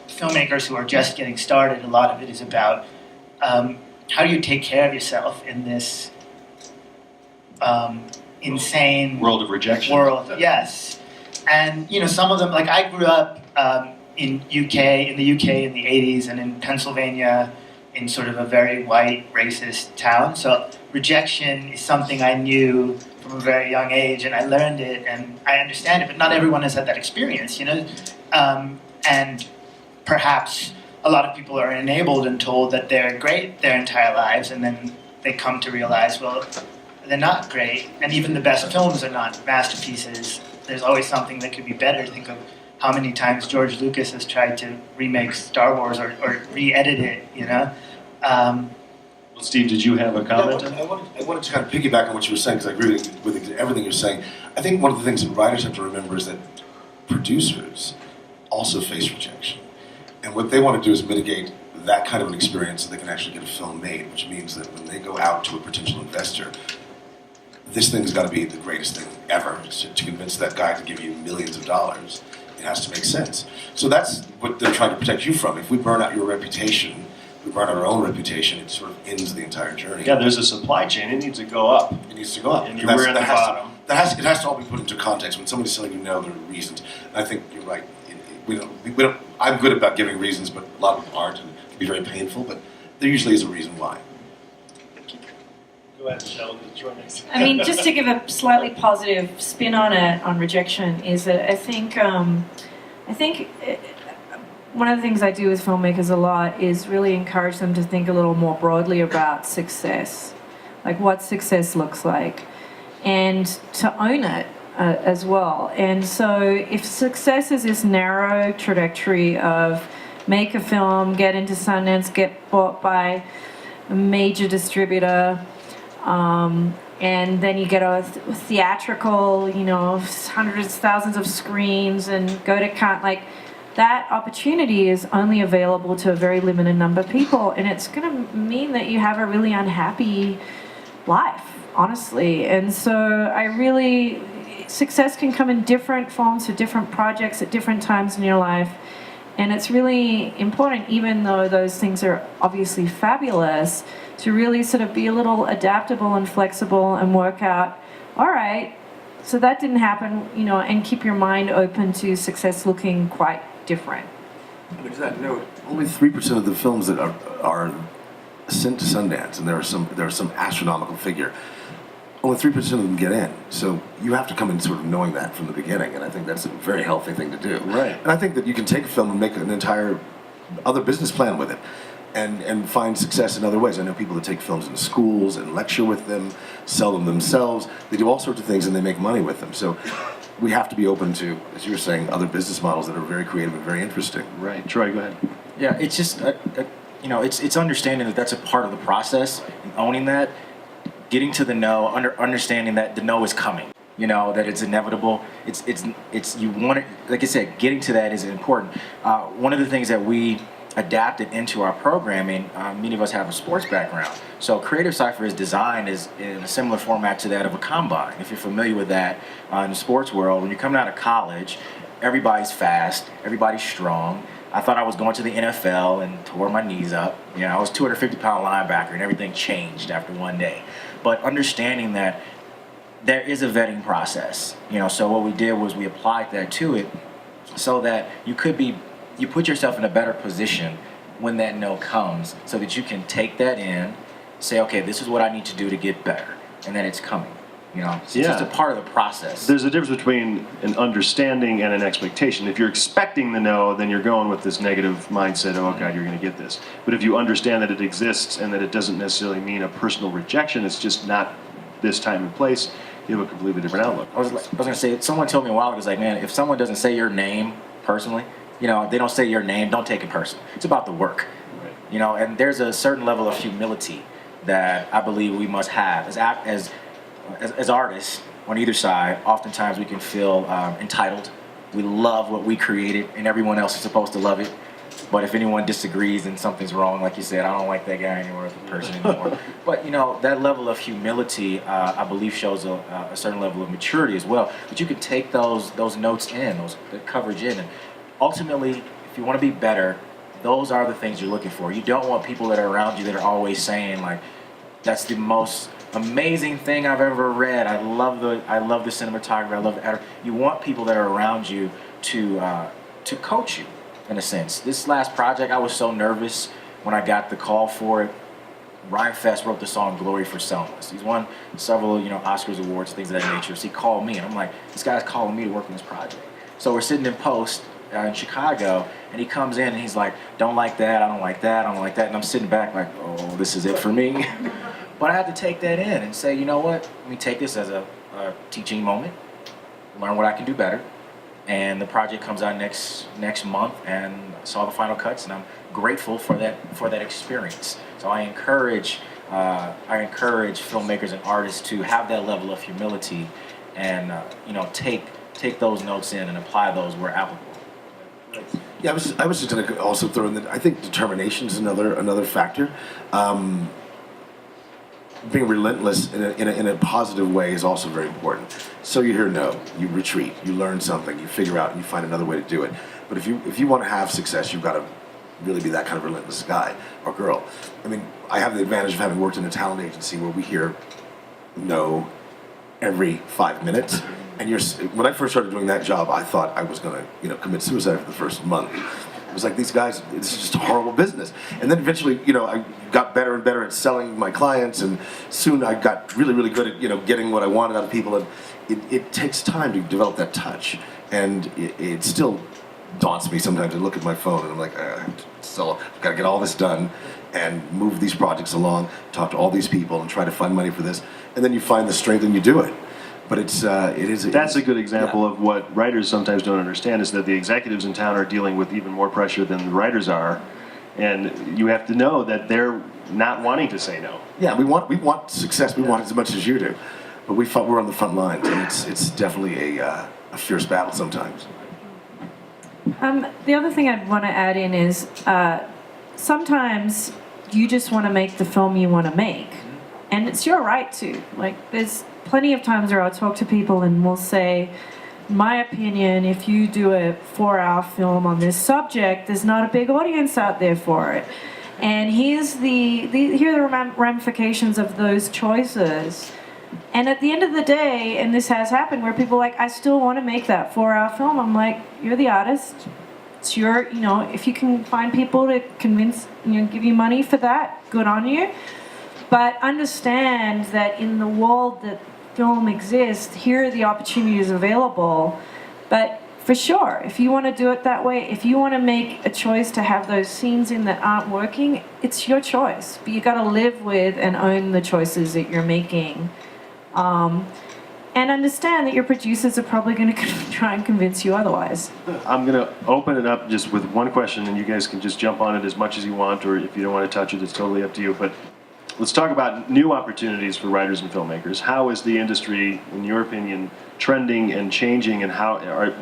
S4: filmmakers who are just getting started, a lot of it is about how do you take care of yourself in this insane
S1: World of rejection.
S4: world, yes. And you know, some of them, like I grew up in the UK in the 80s, and in Pennsylvania in sort of a very white racist town. So rejection is something I knew from a very young age, and I learned it and I understand it, but not everyone has had that experience, you know. And perhaps a lot of people are enabled and told that they're great their entire lives, and then they come to realize, well, they're not great, and even the best films are not masterpieces. There's always something that could be better. Think of how many times George Lucas has tried to remake Star Wars or re-edit it, you know?
S1: Well, Steve, did you have a comment?
S5: I wanted to kind of piggyback on what you were saying, because I agree with everything you're saying. I think one of the things that writers have to remember is that producers also face rejection. And what they want to do is mitigate that kind of an experience so they can actually get a film made, which means that when they go out to a potential investor, this thing's got to be the greatest thing ever to convince that guy to give you millions of dollars. It has to make sense. So that's what they're trying to protect you from. If we burn out your reputation, we burn out our own reputation, it sort of ends the entire journey.
S1: Yeah, there's a supply chain. It needs to go up.
S5: It needs to go up.
S1: And we're in the bottom.
S5: It has to all be put into context. When somebody's telling you no, there are reasons. And I think you're right. We don't, I'm good about giving reasons, but a lot of people aren't, and it can be very painful, but there usually is a reason why.
S1: Go ahead, Michele.
S3: I mean, just to give a slightly positive spin on it, on rejection, is that I think one of the things I do with filmmakers a lot is really encourage them to think a little more broadly about success, like what success looks like, and to own it as well. And so if success is this narrow trajectory of make a film, get into Sundance, get bought by a major distributor, and then you get a theatrical, you know, hundreds, thousands of screens, and go to like that opportunity is only available to a very limited number of people, and it's going to mean that you have a really unhappy life, honestly. And so success can come in different forms for different projects at different times in your life. And it's really important, even though those things are obviously fabulous, to really sort of be a little adaptable and flexible and work out, all right, so that didn't happen, you know, and keep your mind open to success looking quite different.
S5: But to that note, only 3% of the films that are sent to Sundance, and there are some astronomical figure, only 3% of them get in. So you have to come in sort of knowing that from the beginning, and I think that's a very healthy thing to do.
S1: Right.
S5: And I think that you can take a film and make an entire other business plan with it, and find success in other ways. I know people that take films into schools and lecture with them, sell them themselves. They do all sorts of things, and they make money with them. So we have to be open to, as you were saying, other business models that are very creative and very interesting.
S1: Right. Troy, go ahead.
S2: Yeah, it's just, you know, it's understanding that that's a part of the process, and owning that, getting to the no, understanding that the no is coming. You know, that it's inevitable. It's you want it, like I said, getting to that is important. One of the things that we adapted into our programming, many of us have a sports background. So Creative Cypher is designed in a similar format to that of a combine. If you're familiar with that in the sports world, when you're coming out of college, everybody's fast, everybody's strong. I thought I was going to the NFL and tore my knees up. You know, I was 250-pound linebacker, and everything changed after one day. But understanding that there is a vetting process, you know, so what we did was we applied that to it so that you put yourself in a better position when that no comes, so that you can take that in, say, okay, this is what I need to do to get better, and then it's coming. You know, it's just a part of the process.
S1: There's a difference between an understanding and an expectation. If you're expecting the no, then you're going with this negative mindset, oh God, you're going to get this. But if you understand that it exists and that it doesn't necessarily mean a personal rejection, it's just not this time and place, you have a completely different outlook.
S2: I was going to say, someone told me a while ago, it's like, man, if someone doesn't say your name personally, you know, they don't say your name, don't take it personal. It's about the work.
S1: Right.
S2: You know, and there's a certain level of humility that I believe we must have as artists on either side. Oftentimes we can feel entitled. We love what we created, and everyone else is supposed to love it. But if anyone disagrees and something's wrong, like you said, I don't like that guy anymore, the person anymore. But you know, that level of humility, I believe, shows a certain level of maturity as well. But you can take those notes in, the coverage in, and ultimately, if you want to be better, those are the things you're looking for. You don't want people that are around you that are always saying like, "That's the most amazing thing I've ever read. I love the cinematography. I love the editor." You want people that are around you to coach you, in a sense. This last project, I was so nervous when I got the call for it. Ryan Fest wrote the song "Glory for Selma." He's won several, Oscars awards, things of that nature. So he called me, and I'm like, this guy's calling me to work on this project. So we're sitting in post in Chicago, and he comes in and he's like, "Don't like that. I don't like that. I don't like that." And I'm sitting back like, "Oh, this is it for me." But I had to take that in and say, you know what? Let me take this as a teaching moment, learn what I can do better. And the project comes out next month, and I saw the final cuts, and I'm grateful for that experience. So I encourage filmmakers and artists to have that level of humility, and take those notes in and apply those where applicable.
S5: Yeah, I was just going to also throw in that I think determination is another factor. Being relentless in a positive way is also very important. So you hear no, you retreat, you learn something, you figure out, and you find another way to do it. But if you want to have success, you've got to really be that kind of relentless guy or girl. I mean, I have the advantage of having worked in a talent agency where we hear no every 5 minutes. And when I first started doing that job, I thought I was going to commit suicide for the first month. It was like, these guys, this is just a horrible business. And then eventually, I got better and better at selling my clients, and soon I got really, really good at, getting what I wanted out of people. And it takes time to develop that touch. And it still daunts me sometimes to look at my phone and I'm like, so I've got to get all this done and move these projects along, talk to all these people and try to find money for this. And then you find the strength and you do it. But it is.
S1: That's a good example of what writers sometimes don't understand, is that the executives in town are dealing with even more pressure than the writers are, and you have to know that they're not wanting to say no.
S5: Yeah, we want success. We want it as much as you do, but we're on the front lines, and it's definitely a fierce battle sometimes.
S3: The other thing I'd want to add in is sometimes you just want to make the film you want to make, and it's your right to. Like, there's plenty of times where I'll talk to people and we'll say, my opinion, if you do a 4-hour film on this subject, there's not a big audience out there for it. And here are the ramifications of those choices. And at the end of the day, and this has happened, where people are like, I still want to make that 4-hour film. I'm like, you're the artist. It's your, if you can find people to convince, give you money for that, good on you. But understand that in the world that film exists, here are the opportunities available. But for sure, if you want to do it that way, if you want to make a choice to have those scenes in that aren't working, it's your choice. But you got to live with and own the choices that you're making. And understand that your producers are probably going to try and convince you otherwise.
S1: I'm going to open it up just with one question, and you guys can just jump on it as much as you want, or if you don't want to touch it, it's totally up to you. But let's talk about new opportunities for writers and filmmakers. How is the industry, in your opinion, trending and changing, and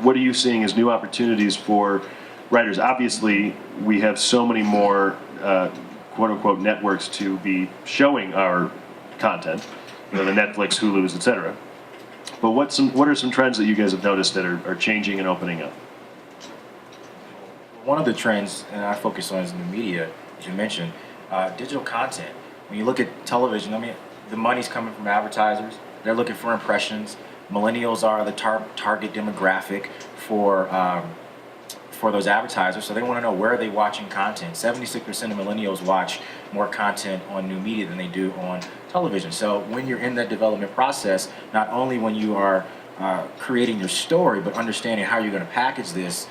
S1: what are you seeing as new opportunities for writers? Obviously, we have so many more quote-unquote networks to be showing our content, the Netflix, Hulus, etc. But what are some trends that you guys have noticed that are changing and opening up?
S2: One of the trends, and I focus on, is in the media, as you mentioned, digital content. When you look at television, the money's coming from advertisers. They're looking for impressions. Millennials are the target demographic for those advertisers, so they want to know where are they watching content. 76% of millennials watch more content on new media than they do on television. So when you're in that development process, not only when you are creating your story, but understanding how you're going to package this,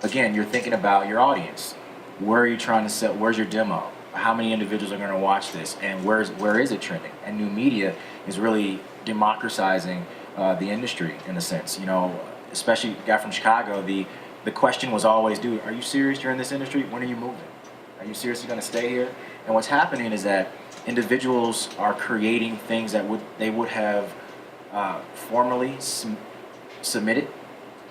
S2: again, you're thinking about your audience. Where are you trying to sell? Where's your demo? How many individuals are going to watch this? And where is it trending? And new media is really democratizing the industry in a sense. You know, especially a guy from Chicago, the question was always, dude, are you serious you're in this industry? When are you moving? Are you seriously going to stay here? And what's happening is that individuals are creating things that they would have formally submitted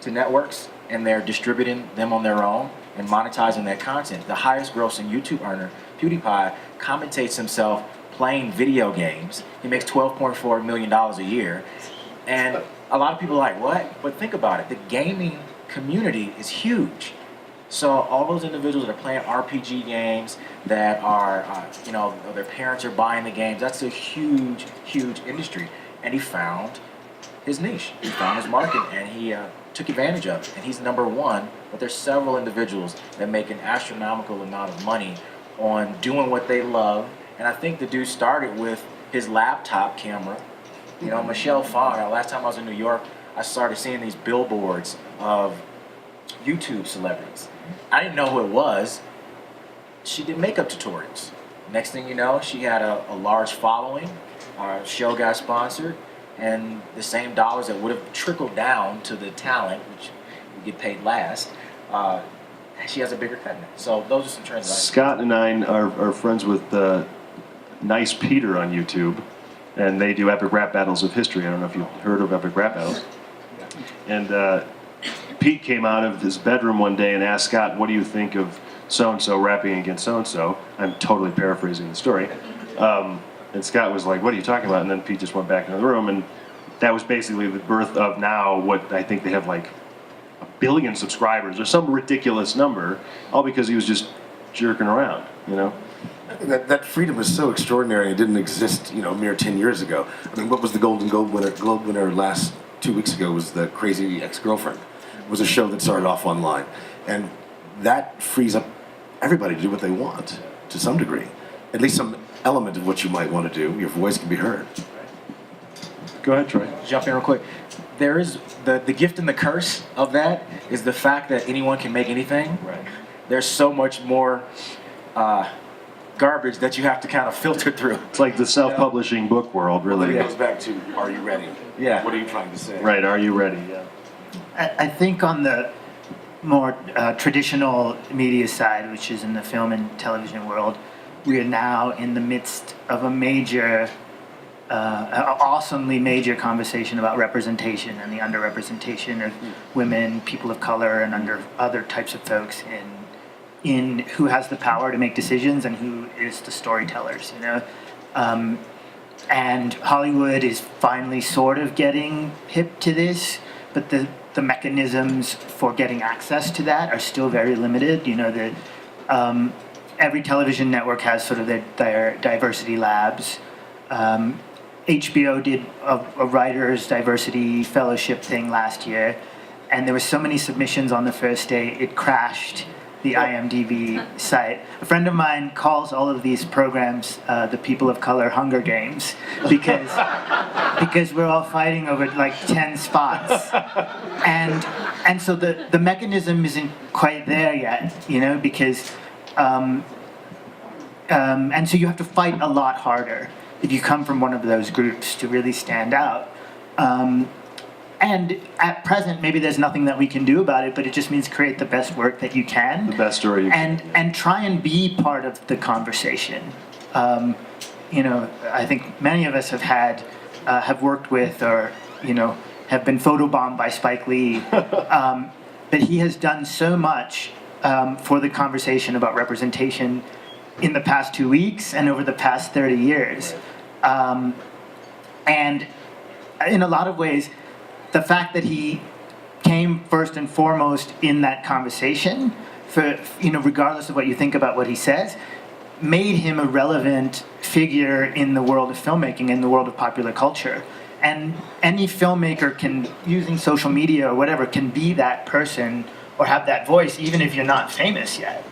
S2: to networks, and they're distributing them on their own and monetizing that content. The highest grossing YouTube earner, PewDiePie, commentates himself playing video games. He makes $12.4 million a year. And a lot of people are like, what? But think about it. The gaming community is huge. So all those individuals that are playing RPG games, that are, you know, their parents are buying the games, that's a huge, huge industry. And he found his niche. He found his market, and he took advantage of it. And he's number one, but there's several individuals that make an astronomical amount of money on doing what they love. And I think the dude started with his laptop camera. You know, Michele, last time I was in New York, I started seeing these billboards of YouTube celebrities. I didn't know who it was. She did makeup tutorials. Next thing you know, she had a large following. Our show got sponsored, and the same dollars that would have trickled down to the talent, which we get paid last, she has a bigger cut now. So those are some trends.
S1: Scott and I are friends with Nice Peter on YouTube, and they do epic rap battles of history. I don't know if you've heard of epic rap battles. And Pete came out of his bedroom one day and asked Scott, what do you think of so-and-so rapping against so-and-so? I'm totally paraphrasing the story. And Scott was like, what are you talking about? And then Pete just went back into the room, and that was basically the birth of now what I think they have like 1 billion subscribers or some ridiculous number, all because he was just jerking around, you know?
S5: That freedom is so extraordinary. It didn't exist, you know, a mere 10 years ago. I mean, what was the Golden Globe winner last 2 weeks ago was The Crazy Ex-Girlfriend. It was a show that started off online. And that frees up everybody to do what they want, to some degree. At least some element of what you might want to do. Your voice can be heard.
S1: Go ahead, Troy.
S2: Jump in real quick. There is the gift and the curse of that is the fact that anyone can make anything.
S1: Right.
S2: There's so much more garbage that you have to kind of filter through.
S1: It's like the self-publishing book world, really.
S5: It goes back to, are you ready?
S2: Yeah.
S5: What are you trying to say?
S1: Right, are you ready? Yeah.
S4: I think on the more traditional media side, which is in the film and television world, we are now in the midst of a major, awesomely major conversation about representation and the underrepresentation of women, people of color, and other types of folks in who has the power to make decisions and who is the storytellers, you know? And Hollywood is finally sort of getting hip to this, but the mechanisms for getting access to that are still very limited. You know, every television network has sort of their diversity labs. HBO did a writers' diversity fellowship thing last year, and there were so many submissions on the first day, it crashed the IMDb site. A friend of mine calls all of these programs the People of Color Hunger Games because we're all fighting over like 10 spots. And so the mechanism isn't quite there yet, you know, because and so you have to fight a lot harder if you come from one of those groups to really stand out. And at present, maybe there's nothing that we can do about it, but it just means create the best work that you can.
S1: The best story you can.
S4: And try and be part of the conversation. You know, I think many of us have worked with or, you know, have been photobombed by Spike Lee. But he has done so much for the conversation about representation in the past 2 weeks and over the past 30 years. And in a lot of ways, the fact that he came first and foremost in that conversation, for, you know, regardless of what you think about what he says, made him a relevant figure in the world of filmmaking, in the world of popular culture. And any filmmaker can, using social media or whatever, can be that person or have that voice, even if you're not famous yet.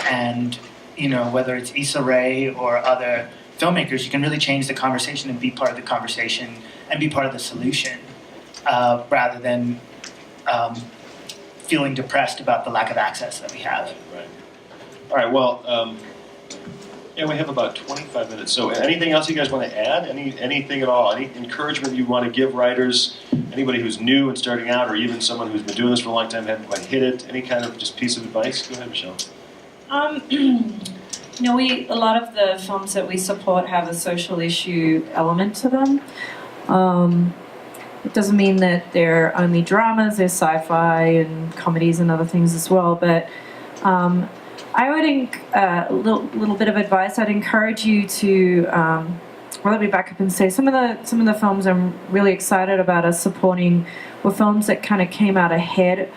S4: And whether it's Issa Rae or other filmmakers, you can really change the conversation and be part of the conversation and be part of the solution, rather than feeling depressed about the lack of access that we have.
S1: Right. All right, well, yeah, we have about 25 minutes. So anything else you guys want to add? Anything at all? Any encouragement you want to give writers? Anybody who's new and starting out, or even someone who's been doing this for a long time, haven't quite hit it? Any kind of just piece of advice? Go ahead, Michele.
S3: A lot of the films that we support have a social issue element to them. It doesn't mean that they're only dramas, there's sci-fi and comedies and other things as well, but I would, a little bit of advice, I'd encourage you to, well, let me back up and say, some of the films I'm really excited about us supporting were films that kind of came out ahead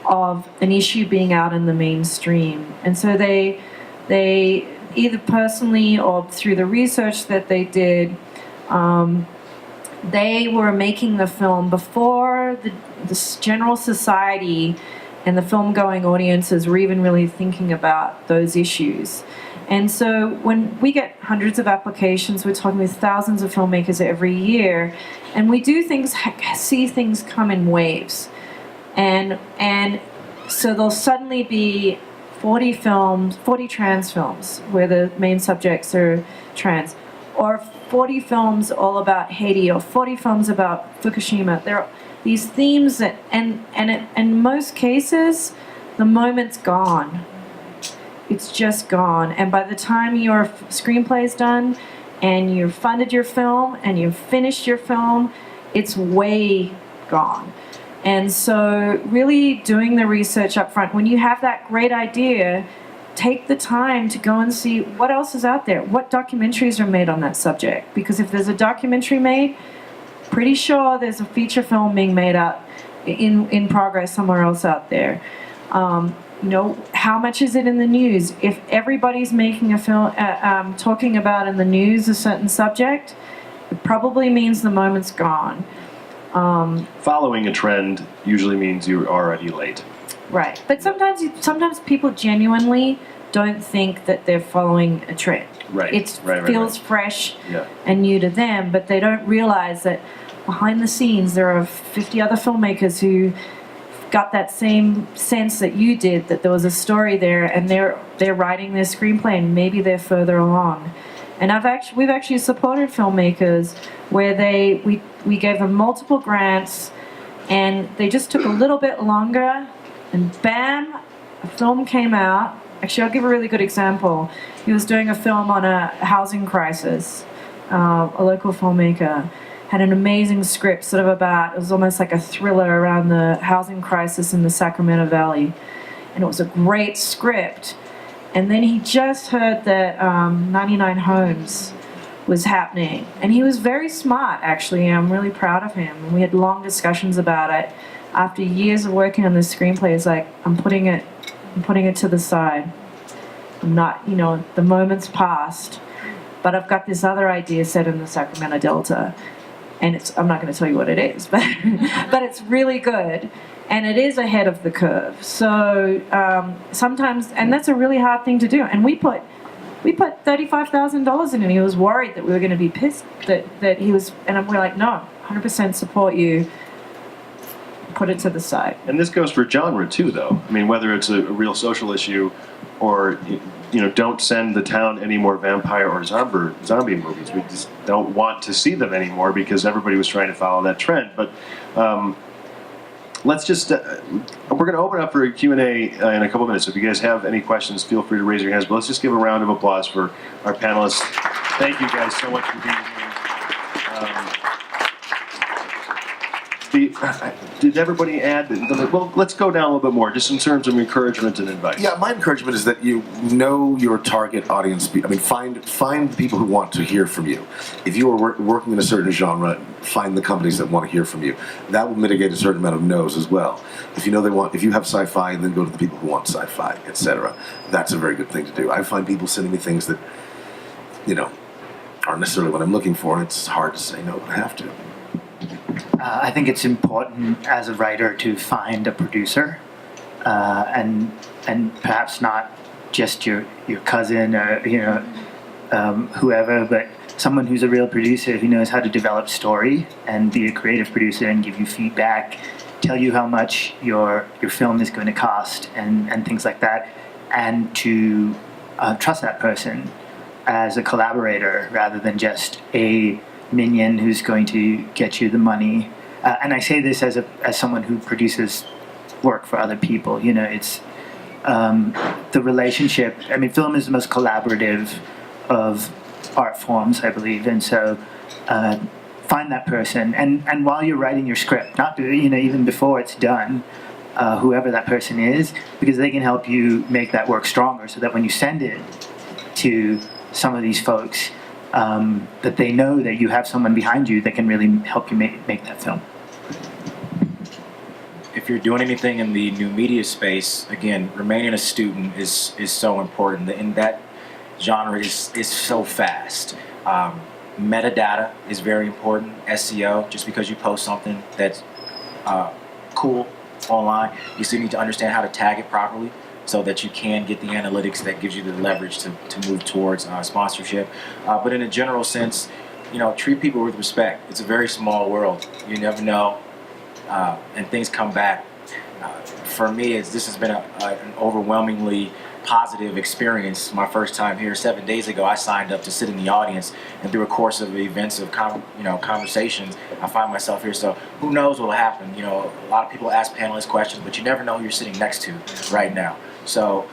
S3: of an issue being out in the mainstream. And so they either personally or through the research that they did, they were making the film before the general society and the film-going audiences were even really thinking about those issues. And so when we get hundreds of applications, we're talking with thousands of filmmakers every year, and we do see things come in waves. And so there'll suddenly be 40 trans films where the main subjects are trans, or 40 films all about Haiti, or 40 films about Fukushima. There are these themes that, and in most cases, the moment's gone. It's just gone. And by the time your screenplay's done, and you've funded your film, and you've finished your film, it's way gone. And so really doing the research up front, when you have that great idea, take the time to go and see what else is out there. What documentaries are made on that subject? Because if there's a documentary made, pretty sure there's a feature film being made out in progress somewhere else out there. How much is it in the news? If everybody's making a film, talking about in the news a certain subject, it probably means the moment's gone.
S1: Following a trend usually means you're already late.
S3: Right, but sometimes people genuinely don't think that they're following a trend.
S1: Right.
S3: It feels fresh and new to them, but they don't realize that behind the scenes there are 50 other filmmakers who got that same sense that you did, that there was a story there, and they're writing their screenplay, and maybe they're further along. And we've actually supported filmmakers where we gave them multiple grants, and they just took a little bit longer, and bam, a film came out. Actually, I'll give a really good example. He was doing a film on a housing crisis. A local filmmaker had an amazing script, sort of about, it was almost like a thriller around the housing crisis in the Sacramento Valley. And it was a great script. And then he just heard that 99 Homes was happening. And he was very smart, actually. I'm really proud of him. And we had long discussions about it. After years of working on this screenplay, it's like, I'm putting it to the side. I'm not, the moment's passed, but I've got this other idea set in the Sacramento Delta. And I'm not going to tell you what it is, but but it's really good, and it is ahead of the curve. So sometimes, and that's a really hard thing to do. And we put $35,000 in it. He was worried that we were going to be pissed that he was, and we're like, no, 100% support you. Put it to the side.
S1: And this goes for genre too, though. I mean, whether it's a real social issue, or don't send the town any more vampire or zombie movies. We just don't want to see them anymore because everybody was trying to follow that trend. But let's just we're going to open up for a Q&A in a couple minutes. So if you guys have any questions, feel free to raise your hands. But let's just give a round of applause for our panelists. Thank you guys so much for being here. Did everybody add? Well, let's go down a little bit more, just in terms of encouragement and advice.
S5: Yeah, my encouragement is that you know your target audience. I mean, find people who want to hear from you. If you are working in a certain genre, find the companies that want to hear from you. That will mitigate a certain amount of no's as well. If you know if you have sci-fi, then go to the people who want sci-fi, etc. That's a very good thing to do. I find people sending me things that, aren't necessarily what I'm looking for. It's hard to say no, but I have to.
S4: I think it's important as a writer to find a producer, and perhaps not just your cousin or whoever, but someone who's a real producer who knows how to develop story and be a creative producer and give you feedback, tell you how much your film is going to cost and things like that, and to trust that person as a collaborator rather than just a minion who's going to get you the money. And I say this as someone who produces work for other people. It's the relationship. I mean, film is the most collaborative of art forms, I believe, and so find that person. And while you're writing your script, not even before it's done, whoever that person is, because they can help you make that work stronger, so that when you send it to some of these folks, that they know that you have someone behind you that can really help you make that film.
S2: If you're doing anything in the new media space, again, remaining a student is so important. And that genre is so fast. Metadata is very important. SEO, just because you post something that's cool online, you still need to understand how to tag it properly so that you can get the analytics that gives you the leverage to move towards sponsorship. But in a general sense, treat people with respect. It's a very small world. You never know. And things come back. For me, this has been an overwhelmingly positive experience. My first time here 7 days ago, I signed up to sit in the audience, and through a course of events of conversations, I find myself here. So who knows what will happen? A lot of people ask panelists questions, but you never know who you're sitting next to right now. So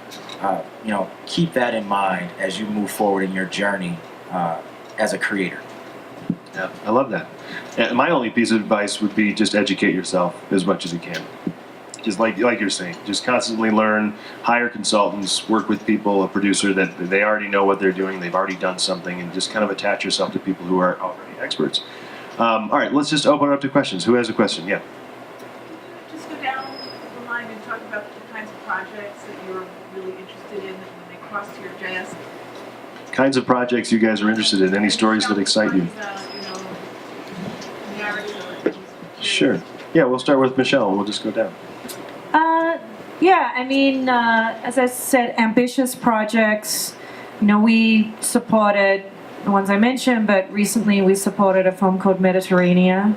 S2: keep that in mind as you move forward in your journey as a creator.
S1: Yeah, I love that. And my only piece of advice would be just educate yourself as much as you can. Just like you're saying, just constantly learn, hire consultants, work with people, a producer that they already know what they're doing, they've already done something, and just kind of attach yourself to people who are already experts. All right, let's just open it up to questions. Who has a question? Yeah.
S6: Just go down the line and talk about the kinds of projects that you're really interested in when they cross your desk.
S1: Kinds of projects you guys are interested in. Any stories that excite you?
S6: Narrative.
S1: Sure. Yeah, we'll start with Michele, and we'll just go down.
S3: Yeah, I mean, as I said, ambitious projects. We supported the ones I mentioned, but recently we supported a film called Mediterranean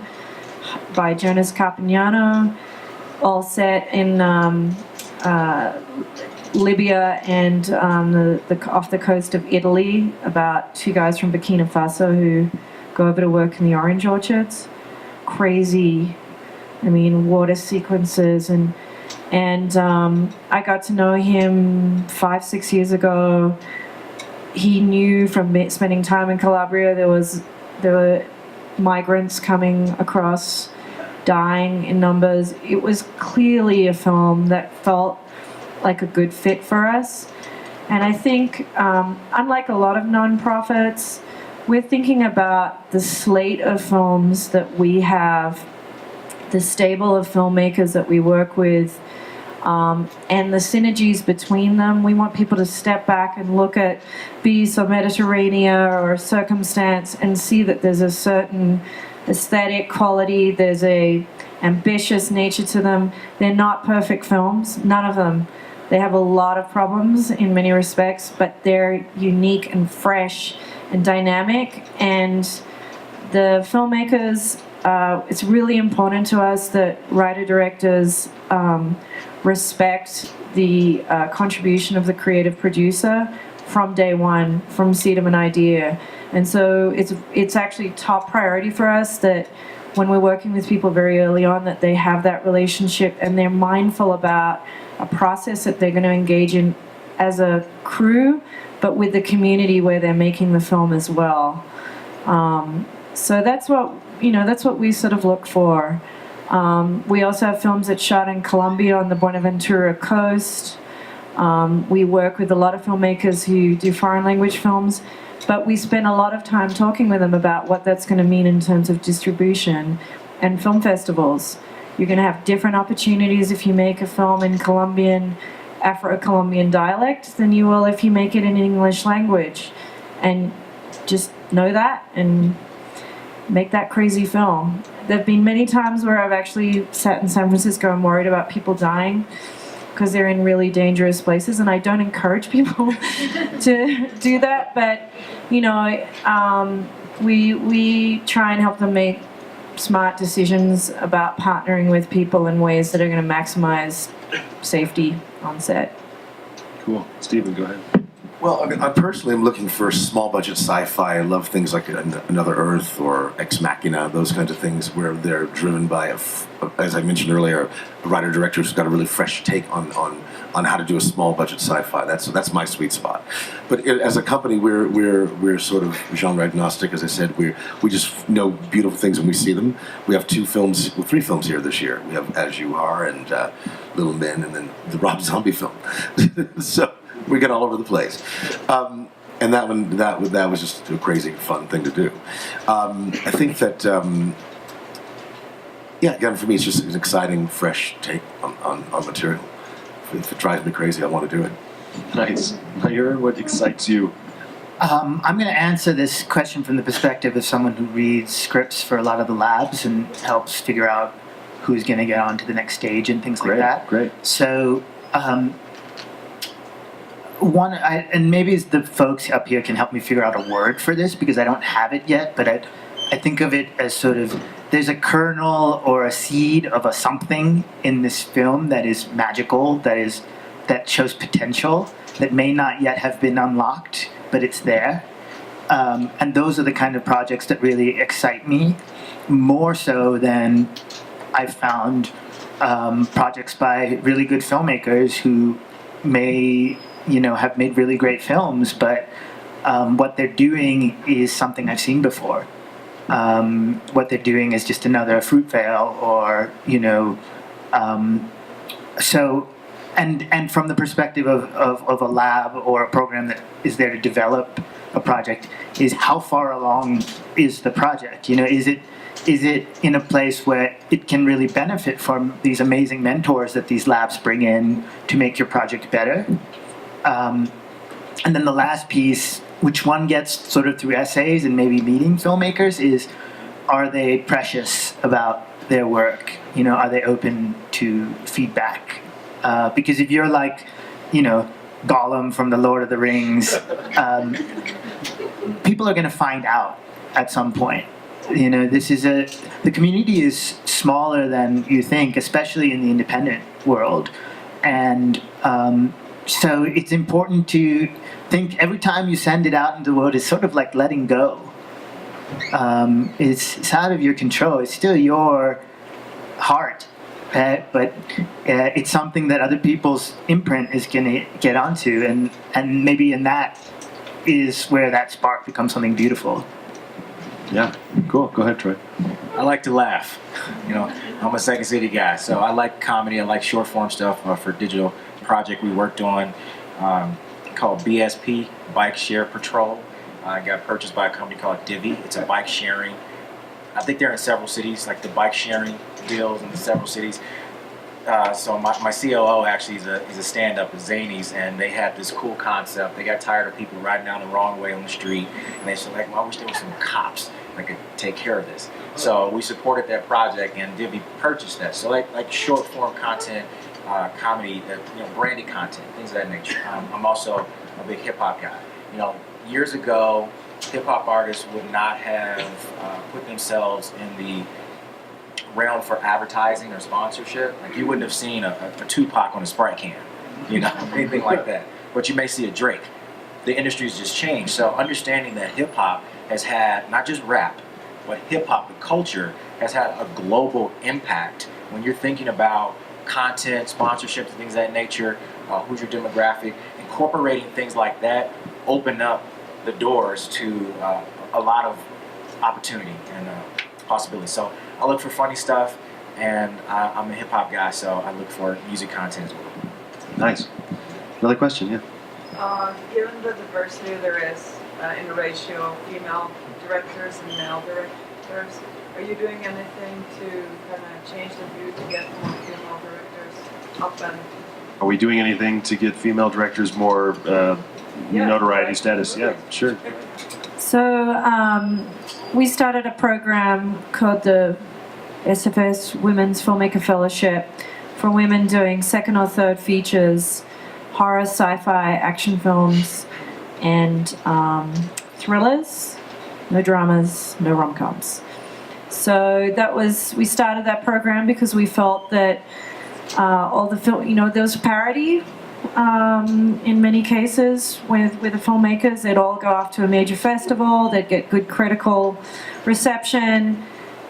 S3: by Jonas Carpignano, all set in Libya and off the coast of Italy, about two guys from Burkina Faso who go over to work in the orange orchards. Crazy, water sequences, and I got to know him 5-6 years ago. He knew from spending time in Calabria there were migrants coming across, dying in numbers. It was clearly a film that felt like a good fit for us. And I think, unlike a lot of nonprofits, we're thinking about the slate of films that we have, the stable of filmmakers that we work with, and the synergies between them. We want people to step back and look at Bees or Mediterranean or Circumstance and see that there's a certain aesthetic quality, there's a ambitious nature to them. They're not perfect films, none of them. They have a lot of problems in many respects, but they're unique and fresh and dynamic. And the filmmakers, it's really important to us that writer-directors respect the contribution of the creative producer from day one, from seed of an idea. And so it's actually top priority for us that when we're working with people very early on, that they have that relationship and they're mindful about a process that they're going to engage in as a crew, but with the community where they're making the film as well. So that's what we sort of look for. We also have films that shot in Colombia on the Buenaventura coast. We work with a lot of filmmakers who do foreign language films, but we spend a lot of time talking with them about what that's going to mean in terms of distribution and film festivals. You're going to have different opportunities if you make a film in Afro-Colombian dialect than you will if you make it in English language. And just know that and make that crazy film. There have been many times where I've actually sat in San Francisco and worried about people dying because they're in really dangerous places, and I don't encourage people to do that, but you know, we try and help them make smart decisions about partnering with people in ways that are going to maximize safety on set.
S1: Cool. Stephen, go ahead.
S5: Well, I mean, I personally am looking for small budget sci-fi. I love things like Another Earth or Ex Machina, those kinds of things where they're driven by, as I mentioned earlier, a writer-director who's got a really fresh take on how to do a small budget sci-fi. That's my sweet spot. But as a company, we're sort of genre agnostic. As I said, we just know beautiful things when we see them. We have 3 films here this year. We have As You Are and Little Men, and then the Rob Zombie film. So we get all over the place. And that was just a crazy fun thing to do. I think that again, for me, it's just an exciting, fresh take on material. If it drives me crazy, I want to do it.
S1: Nice. Mayuran, what excites you?
S4: I'm going to answer this question from the perspective of someone who reads scripts for a lot of the labs and helps figure out who's going to get on to the next stage and things like that.
S1: Great.
S4: So, and maybe the folks up here can help me figure out a word for this because I don't have it yet, but I think of it as sort of, there's a kernel or a seed of a something in this film that is magical, that shows potential, that may not yet have been unlocked, but it's there. And those are the kind of projects that really excite me, more so than I've found projects by really good filmmakers who may, have made really great films, but what they're doing is something I've seen before. What they're doing is just another Fruitvale, or so, and from the perspective of a lab or a program that is there to develop a project, is how far along is the project? Is it in a place where it can really benefit from these amazing mentors that these labs bring in to make your project better? And then the last piece, which one gets sort of through essays and maybe meeting filmmakers, is, are they precious about their work? Are they open to feedback? Because if you're like, Gollum from the Lord of the Rings, people are going to find out at some point. The community is smaller than you think, especially in the independent world. And so it's important to think every time you send it out into the world, it's sort of like letting go. It's out of your control. It's still your heart, but it's something that other people's imprint is going to get onto, and maybe in that is where that spark becomes something beautiful.
S1: Yeah, cool. Go ahead, Troy.
S2: I like to laugh. I'm a Second City guy, so I like comedy. I like short form stuff for digital project we worked on called BSP, Bike Share Patrol. Got purchased by a company called Divvy. It's a bike sharing. I think they're in several cities, like the bike sharing deals in several cities. So my COO actually is a stand-up at Zanies, and they had this cool concept. They got tired of people riding down the wrong way on the street, and they said, like, well, I wish there were some cops that could take care of this. So we supported that project, and Divvy purchased that. So like short-form content, comedy, branded content, things of that nature. I'm also a big hip-hop guy. Years ago, hip-hop artists would not have put themselves in the realm for advertising or sponsorship. Like, you wouldn't have seen a Tupac on a Sprite can, anything like that. But you may see a Drake. The industry's just changed. So understanding that hip-hop has had, not just rap, but hip-hop, the culture, has had a global impact. When you're thinking about content, sponsorships, things of that nature, who's your demographic, incorporating things like that open up the doors to a lot of opportunity and possibility. So I look for funny stuff, and I'm a hip hop guy, so I look for music content as well.
S1: Nice. Another question, yeah.
S6: Given the diversity there is in the ratio of female directors and male directors, are you doing anything to kind of change the view to get more female directors up and?
S1: Are we doing anything to get female directors more notoriety status? Yeah, sure.
S3: So we started a program called the SFS Women's Filmmaker Fellowship for women doing second or third features, horror, sci-fi, action films, and thrillers. No dramas, no rom-coms. So we started that program because we felt that all the film, there was parity in many cases with the filmmakers. They'd all go off to a major festival, they'd get good critical reception,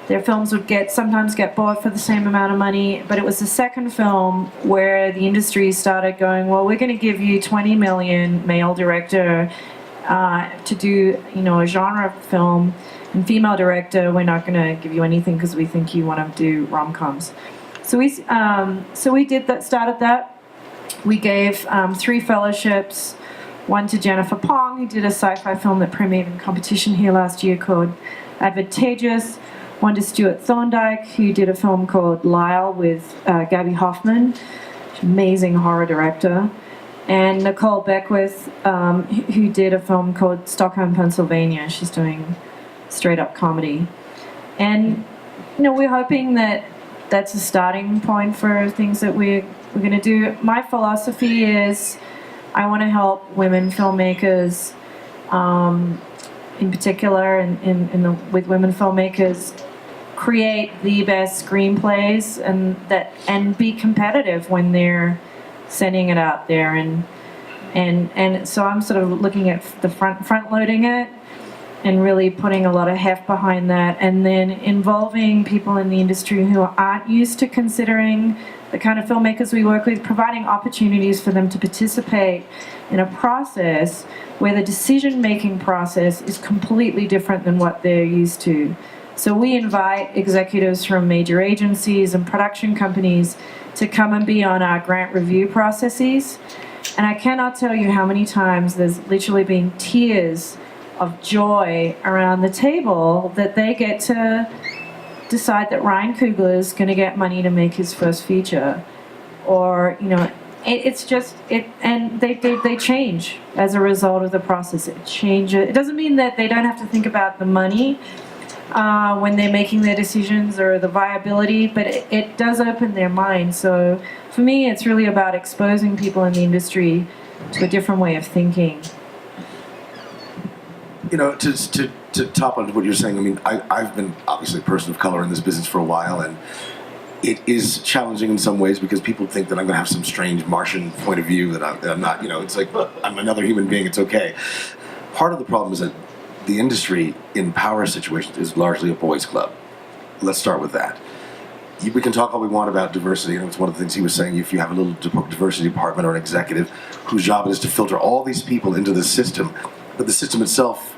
S3: their films would sometimes get bought for the same amount of money, but it was the second film where the industry started going, well, we're going to give you 20 million male director to do, a genre film, and female director, we're not going to give you anything because we think you want to do rom-coms. So we did that, started that. We gave 3 fellowships, one to Jennifer Pong, who did a sci-fi film that premiered in competition here last year called Advantageous, one to Stuart Thorndike, who did a film called Lyle with Gabby Hoffman, amazing horror director, and Nicole Beckwith, who did a film called Stockholm, Pennsylvania. She's doing straight-up comedy. And, we're hoping that that's a starting point for things that we're going to do. My philosophy is I want to help women filmmakers, in particular, with women filmmakers, create the best screenplays and be competitive when they're sending it out there. And so I'm sort of looking at the front loading it and really putting a lot of heft behind that, and then involving people in the industry who aren't used to considering the kind of filmmakers we work with, providing opportunities for them to participate in a process where the decision-making process is completely different than what they're used to. So we invite executives from major agencies and production companies to come and be on our grant review processes. And I cannot tell you how many times there's literally been tears of joy around the table that they get to decide that Ryan Coogler is going to get money to make his first feature, or it's just and they change as a result of the process. It changes. It doesn't mean that they don't have to think about the money when they're making their decisions or the viability, but it does open their mind. So for me, it's really about exposing people in the industry to a different way of thinking.
S5: To top on what you're saying, I mean, I've been obviously a person of color in this business for a while, and it is challenging in some ways because people think that I'm going to have some strange Martian point of view that I'm not. It's like, look, I'm another human being. It's okay. Part of the problem is that the industry in power situations is largely a boys' club. Let's start with that. We can talk all we want about diversity, and it's one of the things he was saying. If you have a little diversity department or an executive whose job it is to filter all these people into the system, but the system itself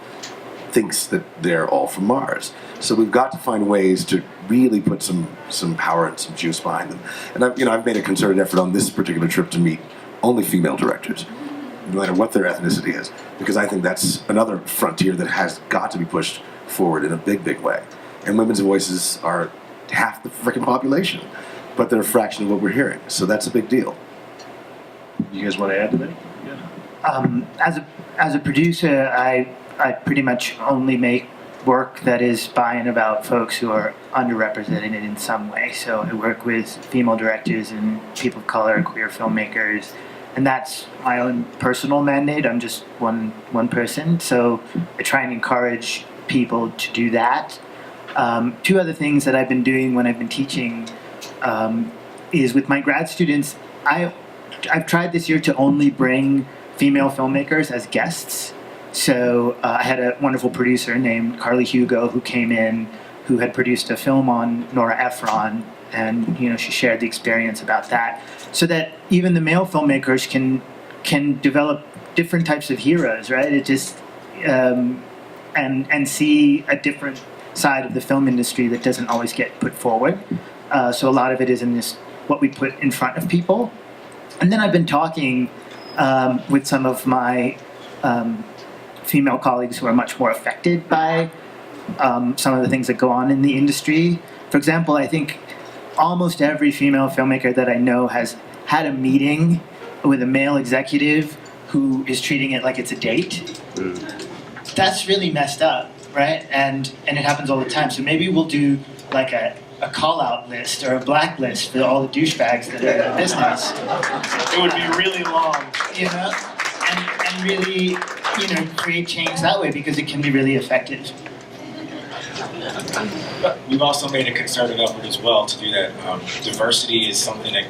S5: thinks that they're all from Mars. So we've got to find ways to really put some power and some juice behind them. And I've made a concerted effort on this particular trip to meet only female directors, no matter what their ethnicity is, because I think that's another frontier that has got to be pushed forward in a big, big way. And women's voices are half the freaking population, but they're a fraction of what we're hearing. So that's a big deal.
S1: You guys want to add to that? Yeah.
S4: As a producer, I pretty much only make work that is by and about folks who are underrepresented in some way. So I work with female directors and people of color, queer filmmakers, and that's my own personal mandate. I'm just one person, so I try and encourage people to do that. 2 other things that I've been doing when I've been teaching is with my grad students, I've tried this year to only bring female filmmakers as guests. So I had a wonderful producer named Carly Hugo who came in, who had produced a film on Nora Ephron, and she shared the experience about that, so that even the male filmmakers can develop different types of heroes, right? It just and see a different side of the film industry that doesn't always get put forward. So a lot of it is in this what we put in front of people, and then I've been talking with some of my female colleagues who are much more affected by some of the things that go on in the industry. For example, I think almost every female filmmaker that I know has had a meeting with a male executive who is treating it like it's a date. That's really messed up, right? And it happens all the time. So maybe we'll do like a call-out list or a blacklist for all the douchebags that are in the business.
S7: It would be really long.
S4: You know, and really, you know, create change that way because it can be really effective.
S2: We've also made a concerted effort as well to do that. Diversity is something that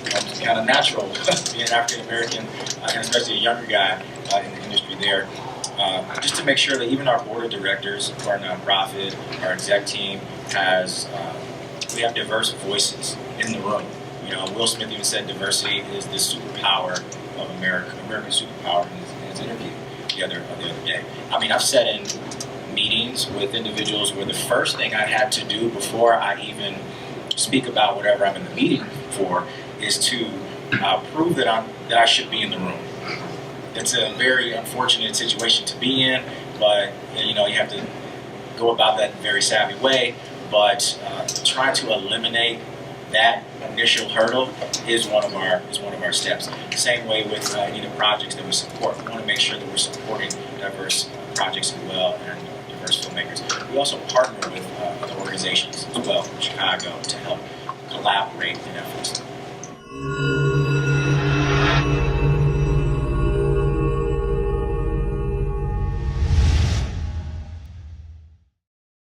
S2: comes kind of natural, being African American, and especially a younger guy in the industry there. Just to make sure that even our board of directors of our nonprofit, our exec team we have diverse voices in the room. You know, Will Smith even said diversity is the superpower of America, American superpower in his interview the other day. I mean, I've sat in meetings with individuals where the first thing I had to do before I even speak about whatever I'm in the meeting for is to prove that I should be in the room. It's a very unfortunate situation to be in, but you know, you have to go about that in a very savvy way. But trying to eliminate that initial hurdle is one of our steps. Same way with any of the projects that we support. We want to make sure that we're supporting diverse projects as well and diverse filmmakers. We also partner with other organizations as well in Chicago to help collaborate in efforts.